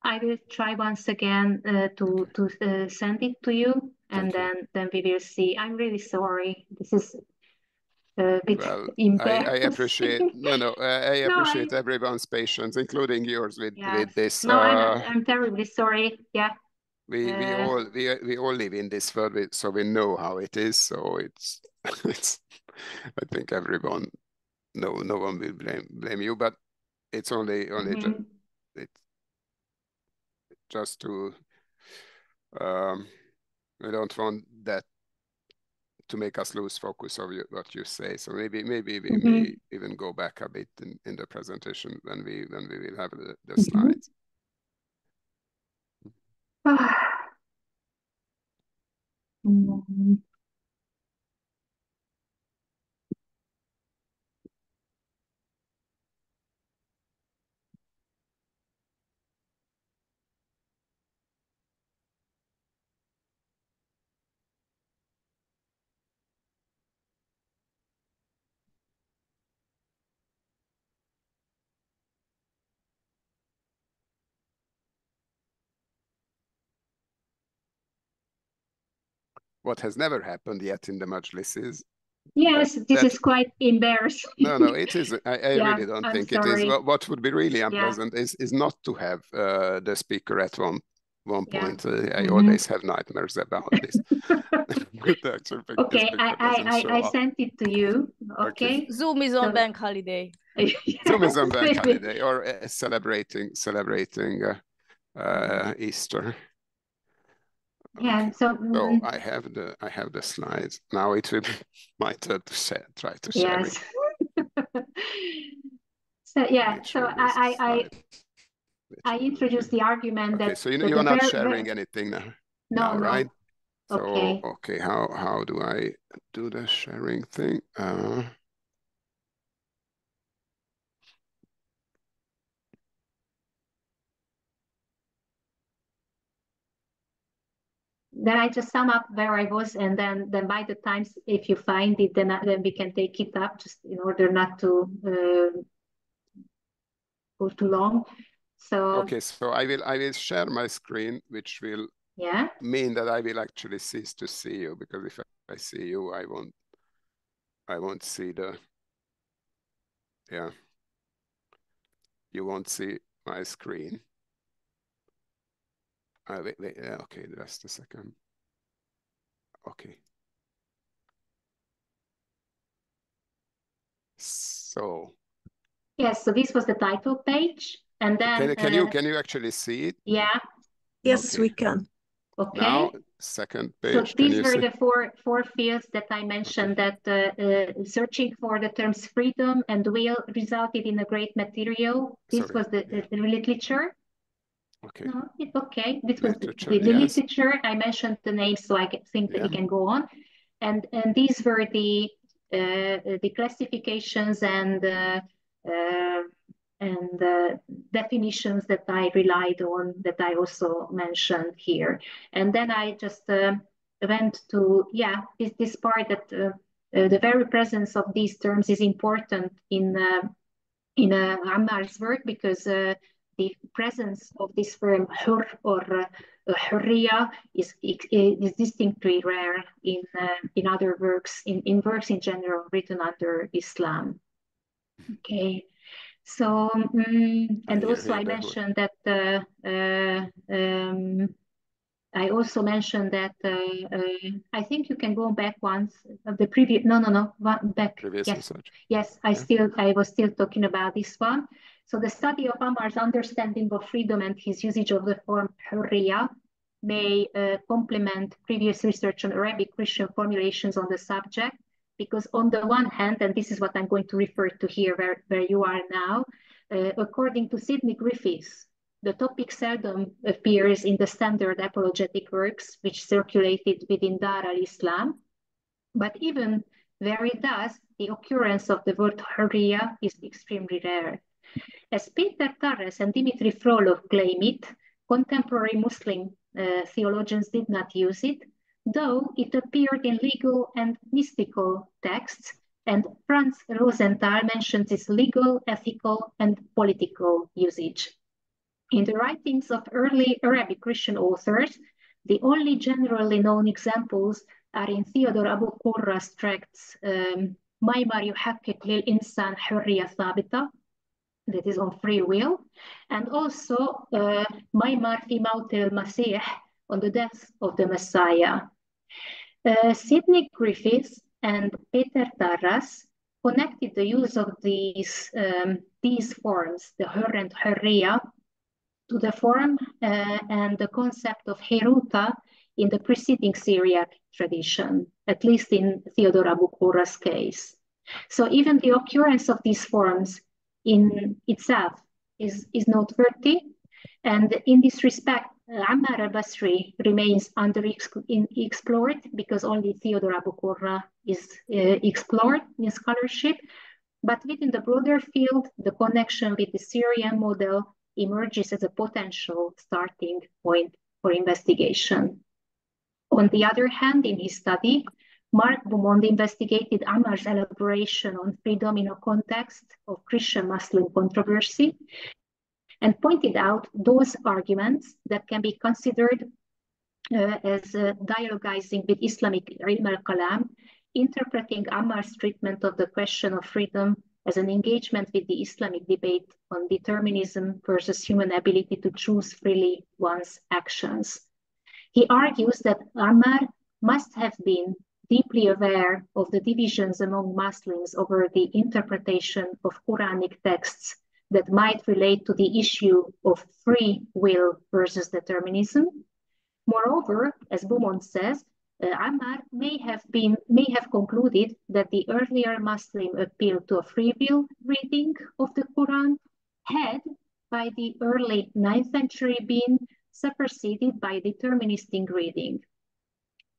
I will try once again to send it to you, and then we will see. I'm really sorry. This is a bit embarrassing. I appreciate I appreciate everyone's patience, including yours with this. No, I'm terribly sorry. Yeah. We all live in this world, so we know how it is. So it's I think everyone, no one will blame you, but it's only just to we don't want that to make us lose focus of what you say. So maybe we may even go back a bit in the presentation when we will have the slides. What has never happened yet in the Majlis is this is quite embarrassing. No, it is. I really don't think sorry. it is. What would be really unpleasant is not to have the speaker at one point. I always have nightmares about this. Okay, I sent it to you. Okay. Zoom is on bank holiday. Zoom is on bank holiday, or celebrating Easter. Yeah, so I have the slides. Now it will be my turn to try to share it. So yeah, so I introduced the argument that so you're not sharing anything now. No, right? So okay. How do I do the sharing thing? Then I just sum up where I was, and then by the time, if you find it, then we can take it up, just in order not to go too long. So okay, so I will share my screen, which will mean that I will actually cease to see you, because if I see you, I won't see the Yeah. You won't see my screen. Wait, yeah, okay, just a second. Okay. So. Yes, so this was the title page, and then can you actually see it? Yeah. Yes, okay. We can. Okay. Now, second page. So these were the four fields that I mentioned, okay. that searching for the terms freedom and will resulted in a great material. This was the literature. Okay. No, okay. This was literature, the yes. literature. I mentioned the names, so I think that we can go on. And these were the classifications and definitions that I relied on, that I also mentioned here. And then I just went to, this part that the very presence of these terms is important in Ḥammar's work, because the presence of this term hur or hurriya is distinctly rare in other works, in works in general written under Islam. Okay. So, and also I mentioned that I also mentioned that I think you can go back once of the previous, back. Previous yes, research. Yes, I was still talking about this one. So the study of Ḥammar's understanding of freedom and his usage of the form hurriya may complement previous research on Arabic Christian formulations on the subject, because on the one hand, and this is what I'm going to refer to here where you are now, according to Sidney Griffiths, the topic seldom appears in the standard apologetic works which circulated within Dar al-Islam, but even where it does, the occurrence of the word hurriya is extremely rare. As Peter Tarras and Dimitri Frolov claim it, contemporary Muslim theologians did not use it, though it appeared in legal and mystical texts, and Franz Rosenthal mentions its legal, ethical, and political usage. In the writings of early Arabic Christian authors, the only generally known examples are in Theodore Abu Qurra's tracts Maymar yuhakkik lil insan hurriya thabita, that is on free will, and also Maymar fi maut al-Masīḥ, on the death of the Messiah. Sidney Griffiths and Peter Tarras connected the use of these forms, the hur and hurriya, to the form and the concept of ḥērūṭā in the preceding Syriac tradition, at least in Theodore Abu Qurra's case. So even the occurrence of these forms in itself is noteworthy, and in this respect, Ḥammār al-Baṣrī remains underexplored, because only Theodore Abu Qurra is explored in scholarship. But within the broader field, the connection with the Syrian model emerges as a potential starting point for investigation. On the other hand, in his study, Mark Beaumont investigated Ḥammar's elaboration on freedom in a context of Christian-Muslim controversy, and pointed out those arguments that can be considered as dialogizing with Islamic ilm al-kalam, interpreting Ḥammar's treatment of the question of freedom as an engagement with the Islamic debate on determinism versus human ability to choose freely one's actions. He argues that Ḥammār must have been deeply aware of the divisions among Muslims over the interpretation of Quranic texts that might relate to the issue of free will versus determinism. Moreover, as Beaumont says, Ḥammār may have concluded that the earlier Muslim appeal to a free will reading of the Quran had, by the early 9th century, been superseded by deterministic reading.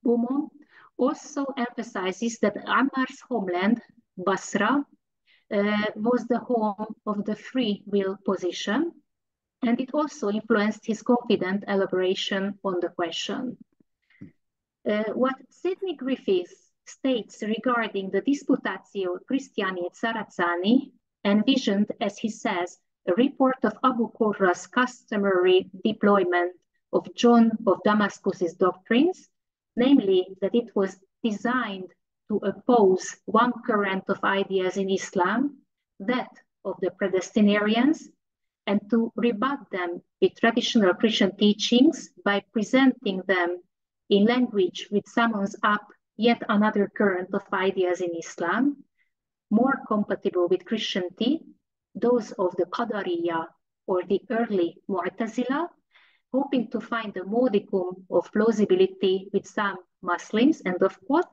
Beaumont also emphasizes that Ḥammar's homeland, Basra, was the home of the free will position, and it also influenced his confident elaboration on the question. What Sidney Griffiths states regarding the Disputatio Christiani et Sarazzani, envisioned, as he says, a report of Abu Qurra's customary deployment of John of Damascus's doctrines, namely that it was designed to oppose one current of ideas in Islam, that of the predestinarians, and to rebut them with traditional Christian teachings by presenting them in language which summons up yet another current of ideas in Islam, more compatible with Christianity, those of the Qadariyya or the early Mu'tazila, hoping to find a modicum of plausibility with some Muslims, and of course,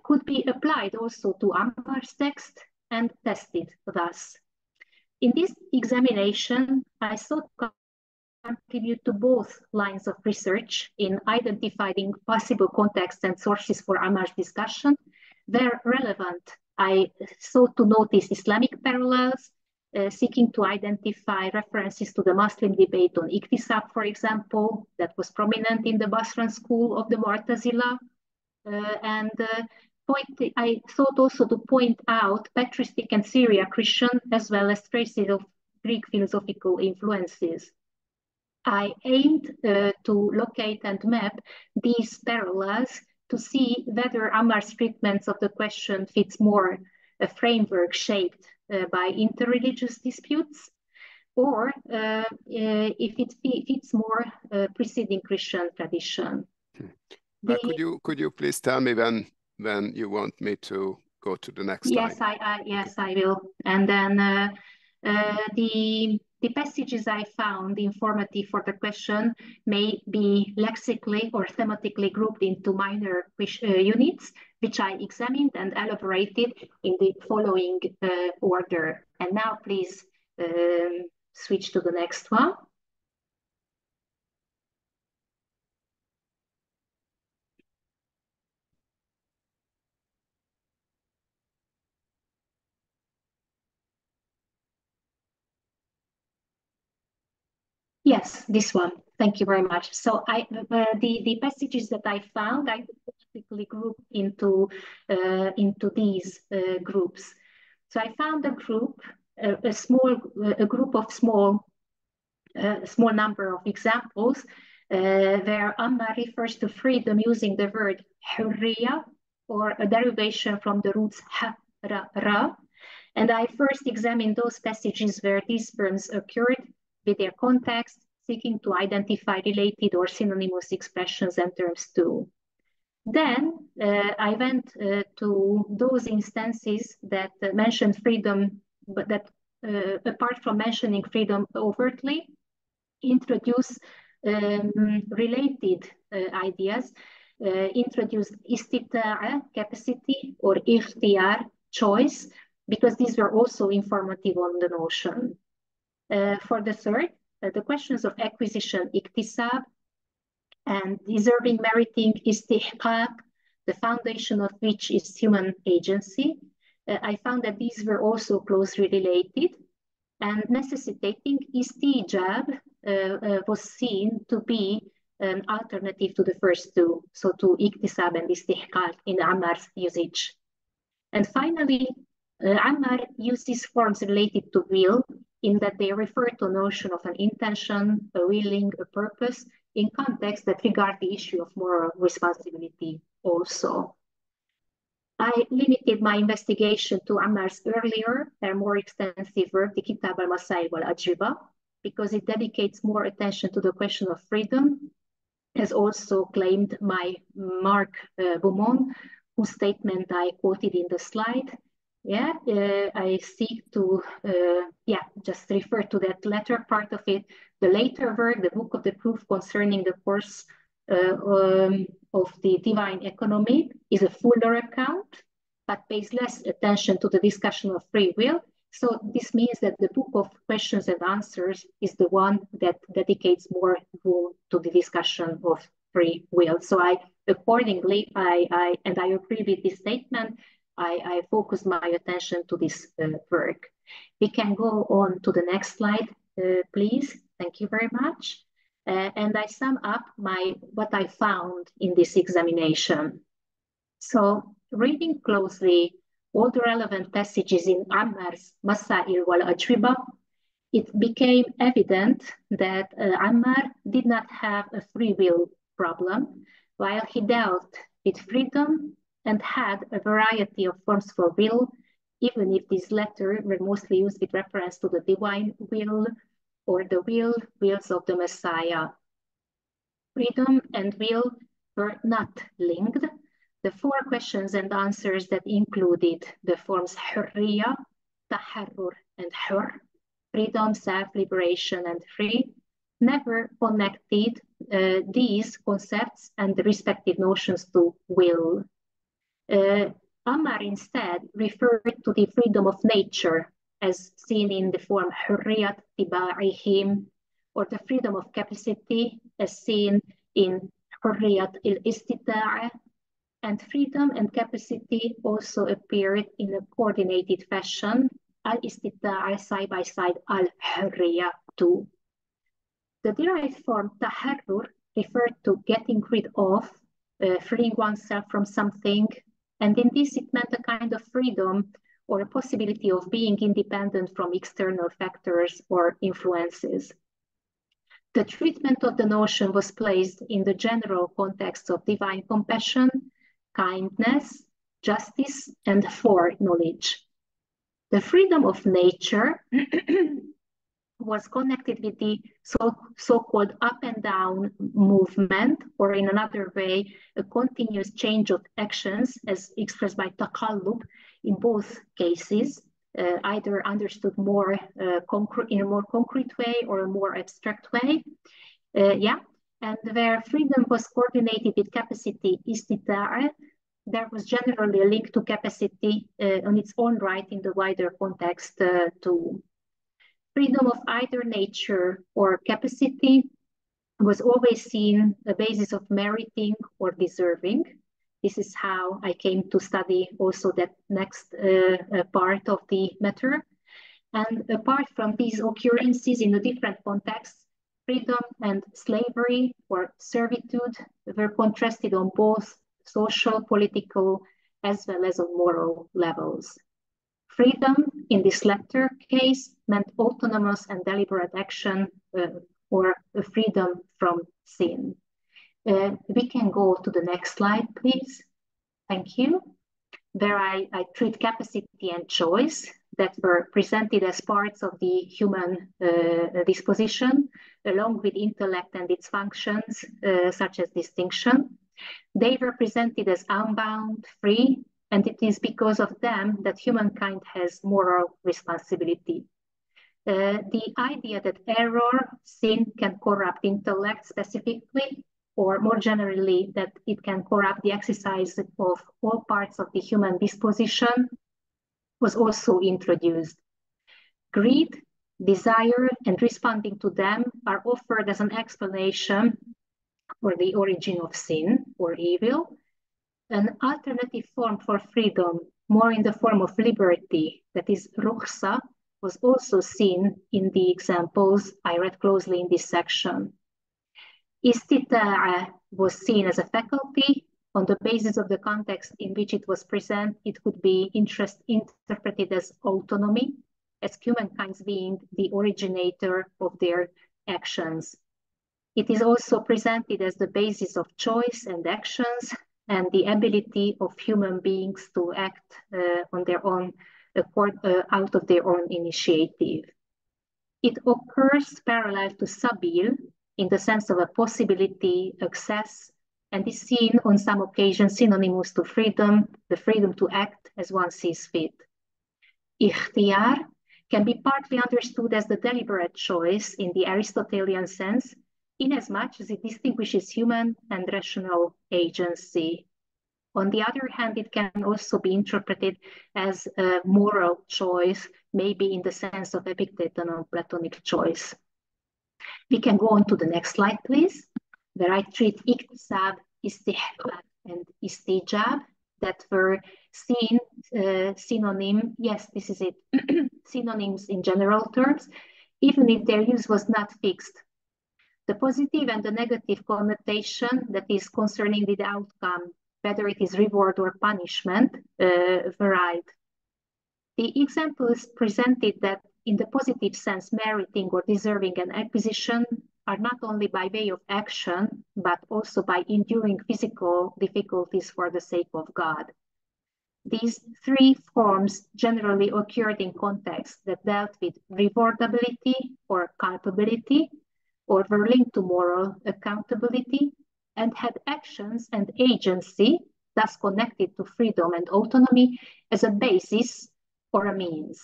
could be applied also to Ḥammar's text and tested thus. In this examination, I sought to contribute to both lines of research in identifying possible contexts and sources for Ḥammar's discussion. Where relevant, I sought to notice Islamic parallels, seeking to identify references to the Muslim debate on Iqtisab, for example, that was prominent in the Basran school of the Mu'tazila. I thought also to point out patristic and Syriac Christian as well as traces of Greek philosophical influences. I aimed to locate and map these parallels to see whether Ḥammar's treatments of the question fits more a framework shaped by interreligious disputes, or if it fits more preceding Christian tradition. Could you please tell me when you want me to go to the next slide? Yes, I will. And then the passages I found informative for the question may be lexically or thematically grouped into minor units, which I examined and elaborated in the following order. And now please switch to the next one. Yes, this one. Thank you very much. So the passages that I found, I basically grouped into these groups. So I found a group, a group of small number of examples where Ḥammār refers to freedom using the word ḥurriya, or a derivation from the roots ra. And I first examined those passages where these terms occurred with their context, seeking to identify related or synonymous expressions and terms too. Then I went to those instances that mentioned freedom, but that apart from mentioning freedom overtly, introduce related ideas, introduced istita'a, capacity, or ikhtiyar, choice, because these were also informative on the notion. For the third, the questions of acquisition, iktisab, and deserving, meriting, istihqaq, the foundation of which is human agency. I found that these were also closely related, and necessitating istijab was seen to be an alternative to the first two, so to iktisab and istihqaq in Ḥammar's usage. And finally, Ḥammār uses forms related to will, in that they refer to a notion of an intention, a willing, a purpose, in contexts that regard the issue of moral responsibility also. I limited my investigation to Ḥammar's earlier and more extensive work, the Kitāb al-masāʿil wa-l-ajwiba, because it dedicates more attention to the question of freedom, as also claimed by Marc Beaumont, whose statement I quoted in the slide. I seek to just refer to that latter part of it. The later work, the Book of the Proof concerning the course of the divine economy, is a fuller account, but pays less attention to the discussion of free will. So this means that the Book of Questions and Answers is the one that dedicates more room to the discussion of free will. So accordingly, I agree with this statement. I focused my attention to this work. We can go on to the next slide, please. Thank you very much. And I sum up what I found in this examination. So reading closely all the relevant passages in Ḥammar's masāʿil wa-l-ajwiba, it became evident that Ḥammār did not have a free will problem, while he dealt with freedom and had a variety of forms for will, even if these latter were mostly used with reference to the divine will or the wills of the Messiah. Freedom and will were not linked. The four questions and answers that included the forms ḥurriya, taharrur, and hur, freedom, self-liberation, and free, never connected these concepts and the respective notions to will. Ḥammār instead referred to the freedom of nature as seen in the form ḥurriyat tibā'ihim, or the freedom of capacity as seen in ḥurriyat al-istita'a, and freedom and capacity also appeared in a coordinated fashion, al-istita'a side by side al-ḥurriya too. The derived form taharrur referred to getting rid of, freeing oneself from something, and in this it meant a kind of freedom or a possibility of being independent from external factors or influences. The treatment of the notion was placed in the general context of divine compassion, kindness, justice, and foreknowledge. The freedom of nature was connected with the so-called up and down movement, or in another way, a continuous change of actions as expressed by taqallub in both cases, either understood more in a more concrete way or a more abstract way. And where freedom was coordinated with capacity istita'a, there was generally a link to capacity on its own right in the wider context too. Freedom of either nature or capacity was always seen a basis of meriting or deserving. This is how I came to study also that next part of the matter. And apart from these occurrences in a different context, freedom and slavery or servitude were contrasted on both social, political, as well as on moral levels. Freedom in this latter case meant autonomous and deliberate action or a freedom from sin. We can go to the next slide, please. Thank you. Where I treat capacity and choice that were presented as parts of the human disposition, along with intellect and its functions, such as distinction. They were presented as unbound, free, and it is because of them that humankind has moral responsibility. The idea that error, sin can corrupt intellect specifically, or more generally, that it can corrupt the exercise of all parts of the human disposition, was also introduced. Greed, desire, and responding to them are offered as an explanation for the origin of sin or evil. An alternative form for freedom, more in the form of liberty, that is rukhsa, was also seen in the examples I read closely in this section. Istita'a was seen as a faculty. On the basis of the context in which it was present, it could be interpreted as autonomy, as humankind's being the originator of their actions. It is also presented as the basis of choice and actions, and the ability of human beings to act on their own out of their own initiative. It occurs parallel to sabil in the sense of a possibility, access, and is seen on some occasions synonymous to freedom, the freedom to act as one sees fit. Ikhtiyar can be partly understood as the deliberate choice in the Aristotelian sense, inasmuch as it distinguishes human and rational agency. On the other hand, it can also be interpreted as a moral choice, maybe in the sense of Epictetan or Platonic choice. We can go on to the next slide, please, where I treat iktisab, istihbab, and istijab that were seen synonym, yes, this is it, synonyms in general terms, even if their use was not fixed. The positive and the negative connotation that is concerning the outcome, whether it is reward or punishment, varied. The examples presented that in the positive sense, meriting or deserving an acquisition are not only by way of action, but also by enduring physical difficulties for the sake of God. These three forms generally occurred in contexts that dealt with rewardability or culpability, or were linked to moral accountability, and had actions and agency, thus connected to freedom and autonomy, as a basis or a means.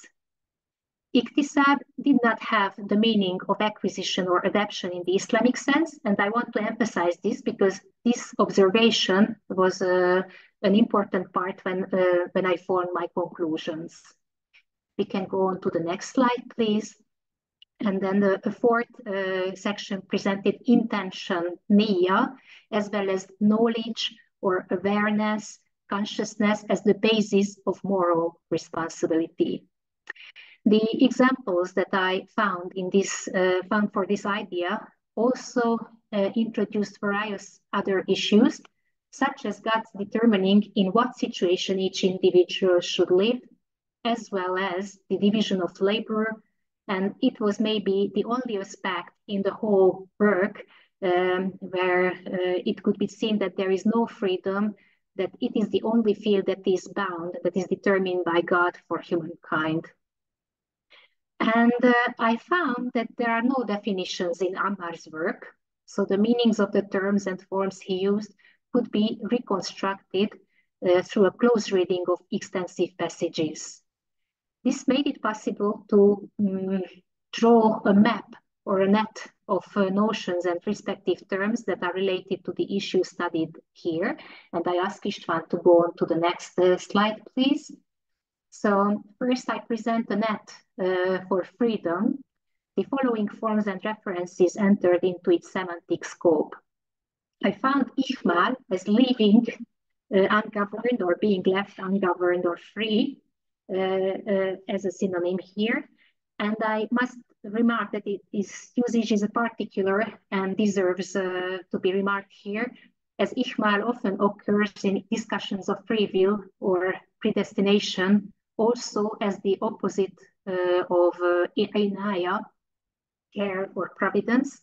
Iktisab did not have the meaning of acquisition or adaptation in the Islamic sense, and I want to emphasize this because this observation was an important part when I formed my conclusions. We can go on to the next slide, please. And then the fourth section presented intention, niyya, as well as knowledge or awareness, consciousness as the basis of moral responsibility. The examples that I found in this found for this idea also introduced various other issues, such as God's determining in what situation each individual should live, as well as the division of labor. And it was maybe the only aspect in the whole work where it could be seen that there is no freedom, that it is the only field that is bound, that is determined by God for humankind. And I found that there are no definitions in Ḥammar's work, so the meanings of the terms and forms he used could be reconstructed through a close reading of extensive passages. This made it possible to draw a map or a net of notions and respective terms that are related to the issue studied here. And I ask István to go on to the next slide, please. So first I present a net for freedom. The following forms and references entered into its semantic scope. I found ḥmār as leaving ungoverned or being left ungoverned or free as a synonym here. And I must remark that its usage is a particular and deserves to be remarked here, as ḥmār often occurs in discussions of free will or predestination, also as the opposite of inaya, care or providence,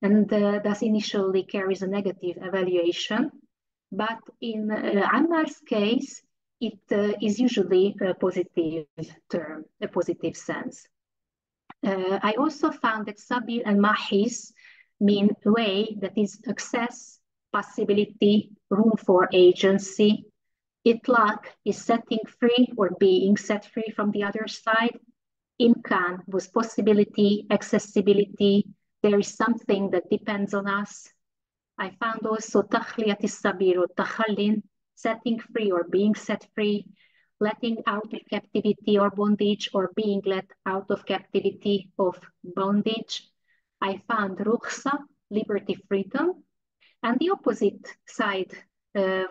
and thus initially carries a negative evaluation. But in Ḥammar's case, it is usually a positive term, a positive sense. I also found that sabil and mahis mean way, that is access, possibility, room for agency. Itlaq is setting free or being set free from the other side. Imkan was possibility, accessibility. There is something that depends on us. I found also takhliyat as-sabil or takhallin, setting free or being set free, letting out of captivity or bondage, or being let out of captivity of bondage. I found rukhsa, liberty, freedom, and the opposite side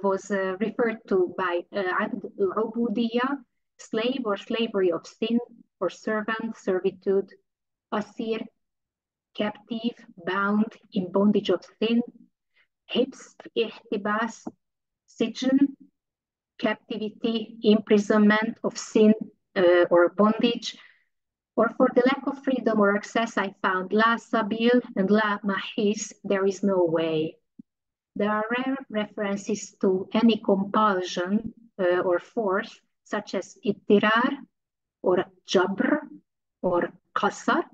was referred to by ubudiyya, slave or slavery of sin, or servant, servitude, asir, captive, bound, in bondage of sin, hibs, ihtibas, sijn, captivity, imprisonment of sin or bondage. Or for the lack of freedom or access, I found la sabil and la mahis, there is no way. There are rare references to any compulsion or force, such as ittirar or jabr or qasar.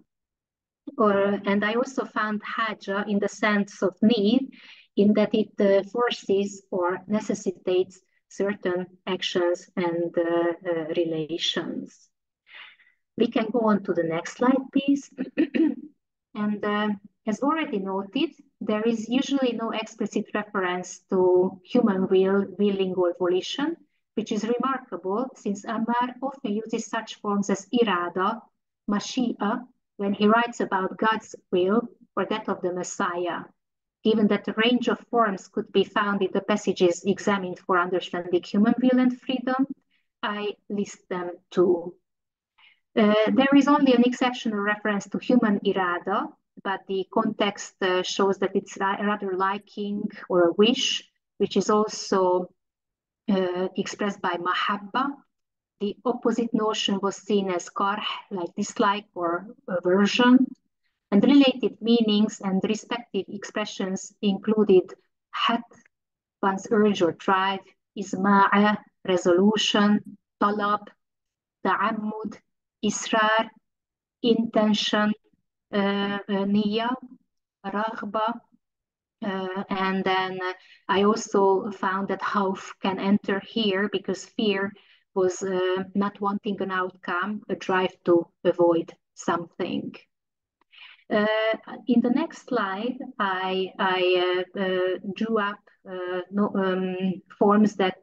And I also found haja in the sense of need, in that it forces or necessitates certain actions and relations. We can go on to the next slide, please. And as already noted, there is usually no explicit reference to human will, willing, or volition, which is remarkable since Ḥammār often uses such forms as irada, mashi'a, when he writes about God's will or that of the Messiah. Given that a range of forms could be found in the passages examined for understanding human will and freedom, I list them too. There is only an exceptional reference to human irada, but the context shows that it's rather liking or a wish, which is also expressed by mahabba. The opposite notion was seen as karh, like dislike or aversion, and related meanings and respective expressions included hat, one's urge or drive, isma'a, resolution, talab, ta'ammud, israr, intention, niyya, raghba, and then I also found that khawf can enter here because fear was not wanting an outcome, a drive to avoid something. In the next slide, I drew up forms that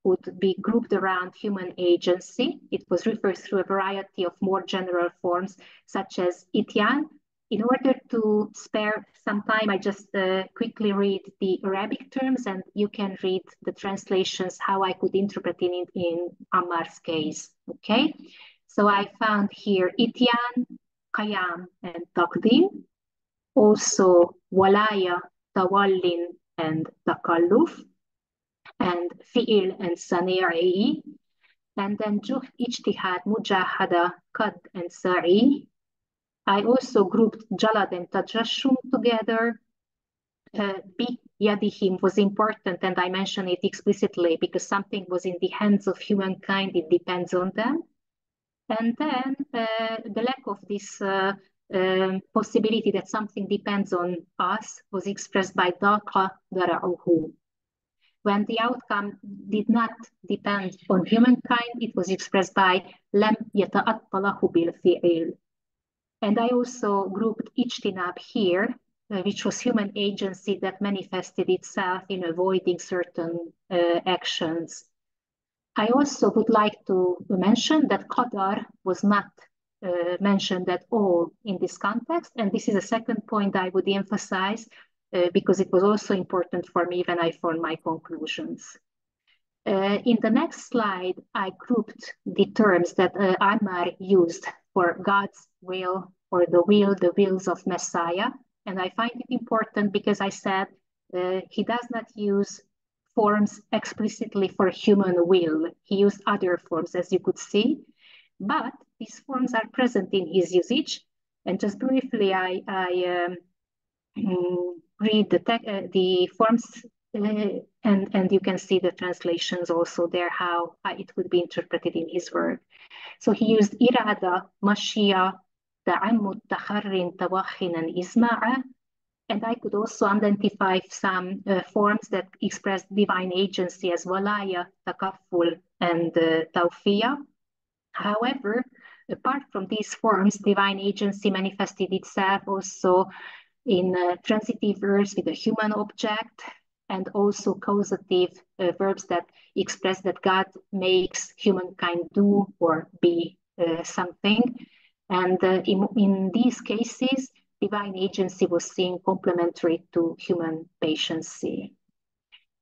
would be grouped around human agency. It was referred through a variety of more general forms, such as ityan. In order to spare some time, I just quickly read the Arabic terms, and you can read the translations, how I could interpret it in Ammar's case, okay? So I found here ityan, qiyam, and taqdim, also walaya, tawallin, and takalluf, and fi'il and sani'i, and then juhd, ijtihad, mujahada, qad, and sa'i. I also grouped jalad and tajashum together. Bi yadihim was important, and I mentioned it explicitly because something was in the hands of humankind, it depends on them. And then the lack of this possibility that something depends on us was expressed by daqa dara'uhu. When the outcome did not depend on humankind, it was expressed by lam yata'attalahu bil fi'il. And I also grouped ijtinab here, which was human agency that manifested itself in avoiding certain actions. I also would like to mention that qadar was not mentioned at all in this context. And this is a second point I would emphasize because it was also important for me when I formed my conclusions. In the next slide, I grouped the terms that Ḥammār used for God's will or the wills of Messiah. And I find it important because I said he does not use forms explicitly for human will. He used other forms, as you could see, but these forms are present in his usage. And just briefly, I read the forms and you can see the translations also there, how it would be interpreted in his work. So he used irada, mashia, ta'ammud, takharrin, tawakhin, and isma'a. And I could also identify some forms that express divine agency as walaya, takafful, and tawfiya. However, apart from these forms, divine agency manifested itself also in transitive verbs with a human object, and also causative verbs that express that God makes humankind do or be something. And in these cases, divine agency was seen complementary to human patiency.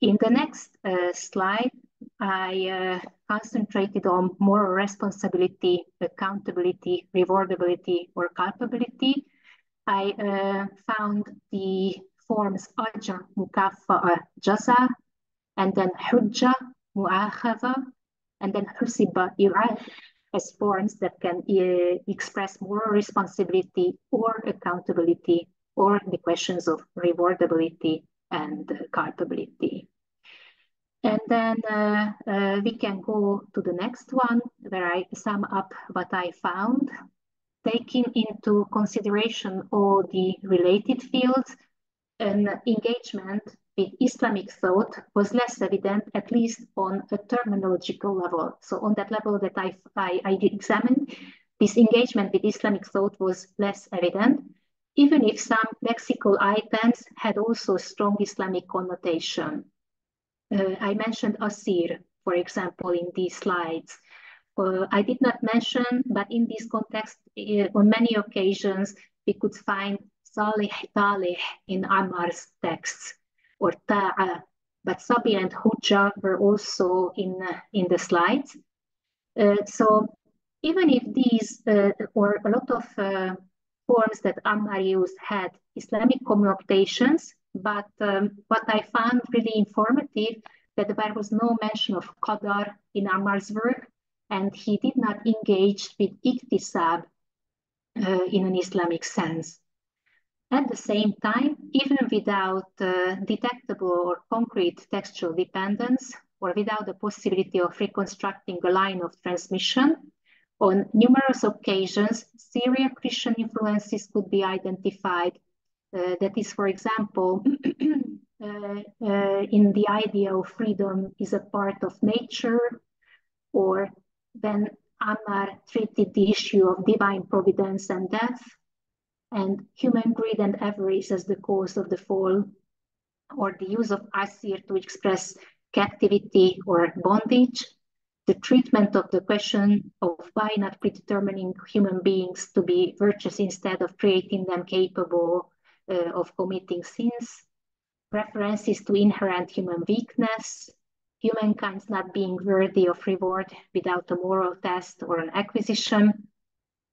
In the next slide, I concentrated on moral responsibility, accountability, rewardability, or culpability. I found the forms ajr, mukaffa'a, jaza, and then hujja, mu'akhadha, and then husiba, i'ad, as forms that can express moral responsibility or accountability, or the questions of rewardability and culpability. And then we can go to the next one, where I sum up what I found. Taking into consideration all the related fields, an engagement with Islamic thought was less evident, at least on a terminological level. So on that level that I did examine, this engagement with Islamic thought was less evident, even if some lexical items had also strong Islamic connotation. I mentioned asir, for example, in these slides. I did not mention, but in this context, on many occasions, we could find salih, talih in Ammar's texts, or ta'a, but sabi and hujja were also in the slides. So even if these, or a lot of forms that Ḥammār used had Islamic connotations, but what I found really informative, that there was no mention of qadar in Ḥammar's work, and he did not engage with iktisab in an Islamic sense. At the same time, even without detectable or concrete textual dependence, or without the possibility of reconstructing a line of transmission. On numerous occasions, Syriac Christian influences could be identified. That is, for example, in the idea of freedom is a part of nature, or when ḥAmmār treated the issue of divine providence and death, and human greed and avarice as the cause of the fall, or the use of asir to express captivity or bondage, the treatment of the question of why not predetermining human beings to be virtuous instead of creating them capable of committing sins, references to inherent human weakness, humankind's not being worthy of reward without a moral test or an acquisition,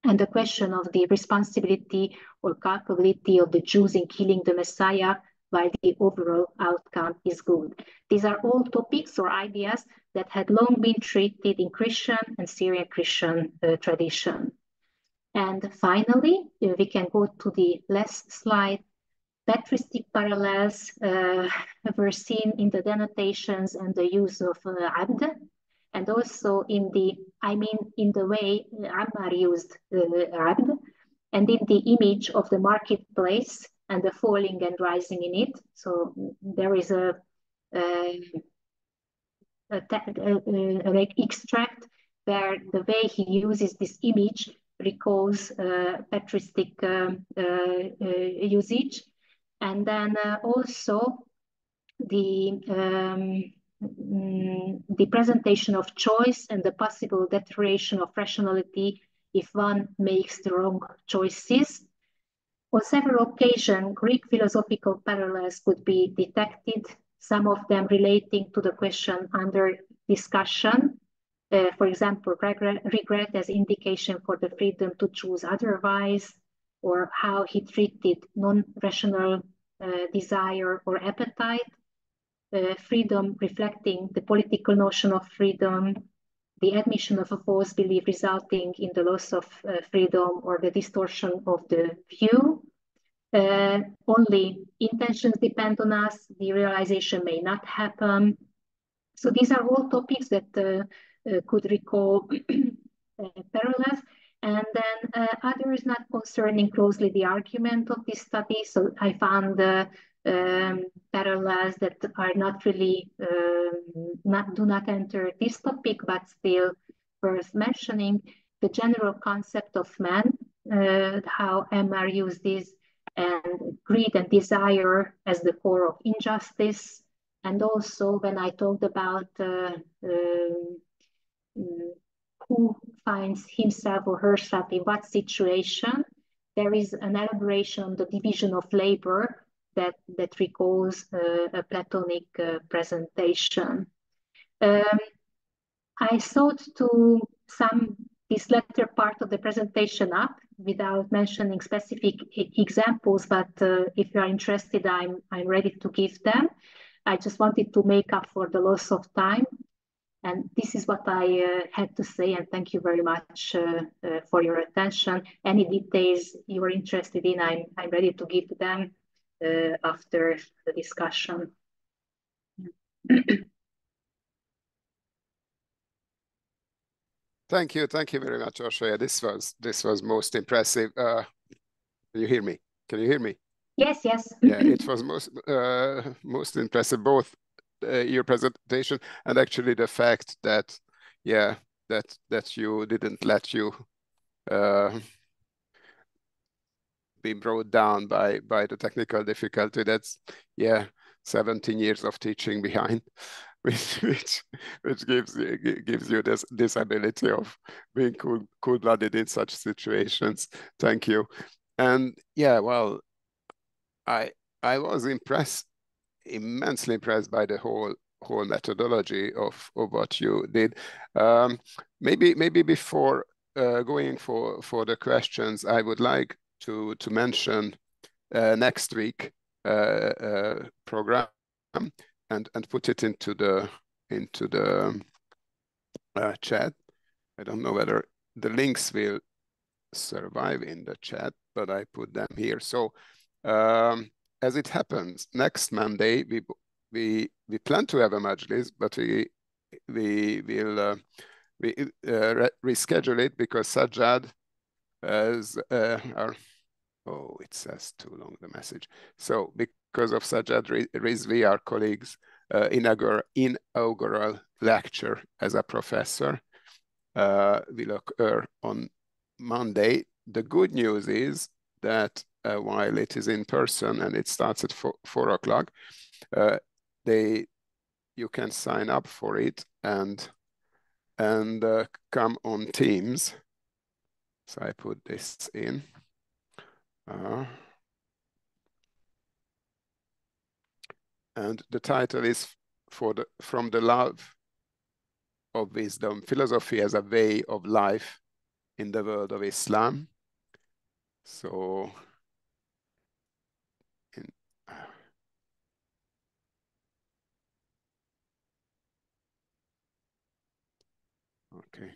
and the question of the responsibility or culpability of the Jews in killing the Messiah while the overall outcome is good. These are all topics or ideas that had long been treated in Christian and Syriac Christian tradition. And finally, we can go to the last slide. Patristic parallels were seen in the denotations and the use of abd, and also in the way ḥAmmār used abd, and in the image of the marketplace and the falling and rising in it. So there is like extract where the way he uses this image recalls patristic usage. And then also the presentation of choice and the possible deterioration of rationality if one makes the wrong choices. On several occasions, Greek philosophical parallels could be detected, some of them relating to the question under discussion. For example, regret as indication for the freedom to choose otherwise, or how he treated non-rational desire or appetite, freedom reflecting the political notion of freedom, the admission of a false belief resulting in the loss of freedom or the distortion of the view. Only intentions depend on us, the realization may not happen. So these are all topics that could recall parallels. And then others not concerning closely the argument of this study. So I found parallels that are not really, do not enter this topic, but still worth mentioning. The general concept of man, how ḥAmmār used this, and greed and desire as the core of injustice. And also when I talked about who finds himself or herself in what situation, there is an elaboration on the division of labor that recalls a Platonic presentation. I thought to sum this latter part of the presentation up without mentioning specific examples, but if you are interested, I'm ready to give them. I just wanted to make up for the loss of time. And this is what I had to say, and thank you very much for your attention. Any details you are interested in, I'm ready to give them after the discussion. Thank you very much, Orsolya. This was most impressive. Can you hear me? Can you hear me? Yes. Yeah, it was most impressive, both your presentation and actually the fact that that you didn't let you be brought down by the technical difficulty. That's 17 years of teaching behind, which gives you this ability of being cool-blooded in such situations. Thank you. And well, I was immensely impressed by the whole methodology of what you did. Maybe before going for the questions, I would like to mention next week program and put it into the chat. I don't know whether the links will survive in the chat, but I put them here. So as it happens, next Monday we plan to have a majlis, but we will reschedule it because Sajjad as oh, it says too long, the message. So because of Sajjad Rizvi, our colleagues, inaugural lecture as a professor will occur on Monday. The good news is that while it is in person and it starts at 4 o'clock, you can sign up for it and come on Teams. So I put this in. And the title is From the Love of Wisdom, Philosophy as a Way of Life in the World of Islam. So, okay.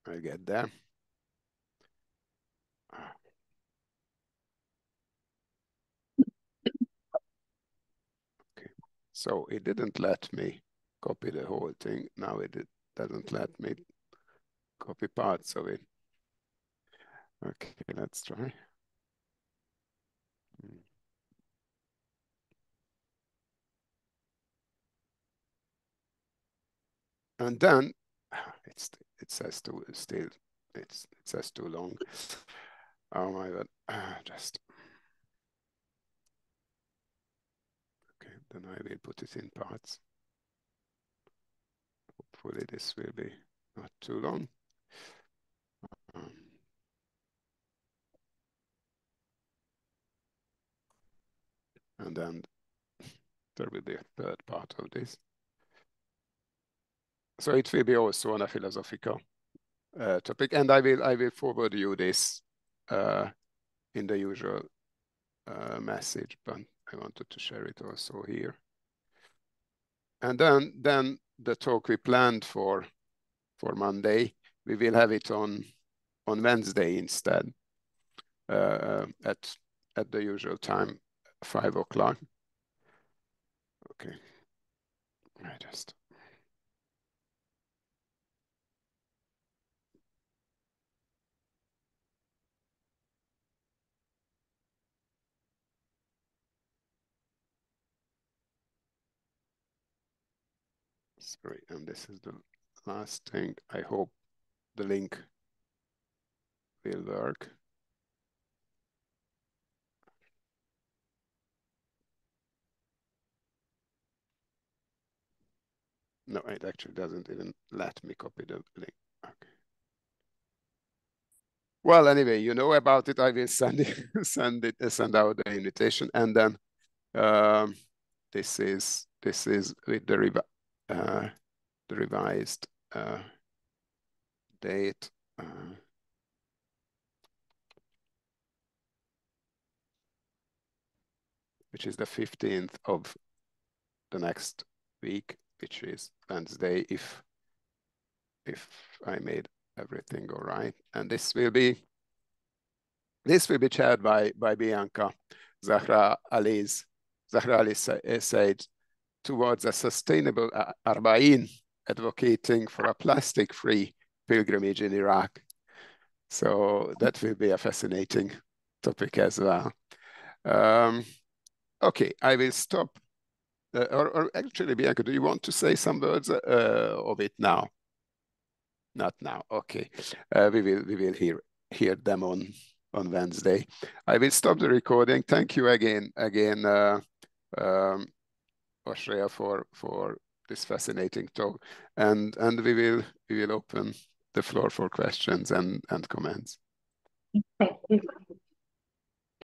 I'll get there. Okay. So it didn't let me copy the whole thing. Now it doesn't let me copy parts of it. Okay, let's try. And then it says too still. It says too long. Oh my God! Just okay. Then I will put it in parts. Hopefully this will be not too long. And then there will be a third part of this. So it will be also on a philosophical topic, and I will forward you this in the usual message, but I wanted to share it also here. And then the talk we planned for Monday, we will have it on Wednesday instead, at the usual time, 5 o'clock. Okay, I just. Sorry, and this is the last thing. I hope the link will work. No, it actually doesn't even let me copy the link. Okay. Well, anyway, you know about it. I will send send out the invitation, and then this is with the revised date. Which is the 15th of the next week, which is Wednesday, if I made everything all right. And this will be chaired by Bianca Zahra Ali said, towards a sustainable Arba'in, advocating for a plastic-free pilgrimage in Iraq. So that will be a fascinating topic as well. Okay, I will stop. Or actually, Bianca, do you want to say some words of it now? Not now. Okay, we will hear them on Wednesday. I will stop the recording. Thank you again, Orsolya, for this fascinating talk, and we will open the floor for questions and comments. Thank you.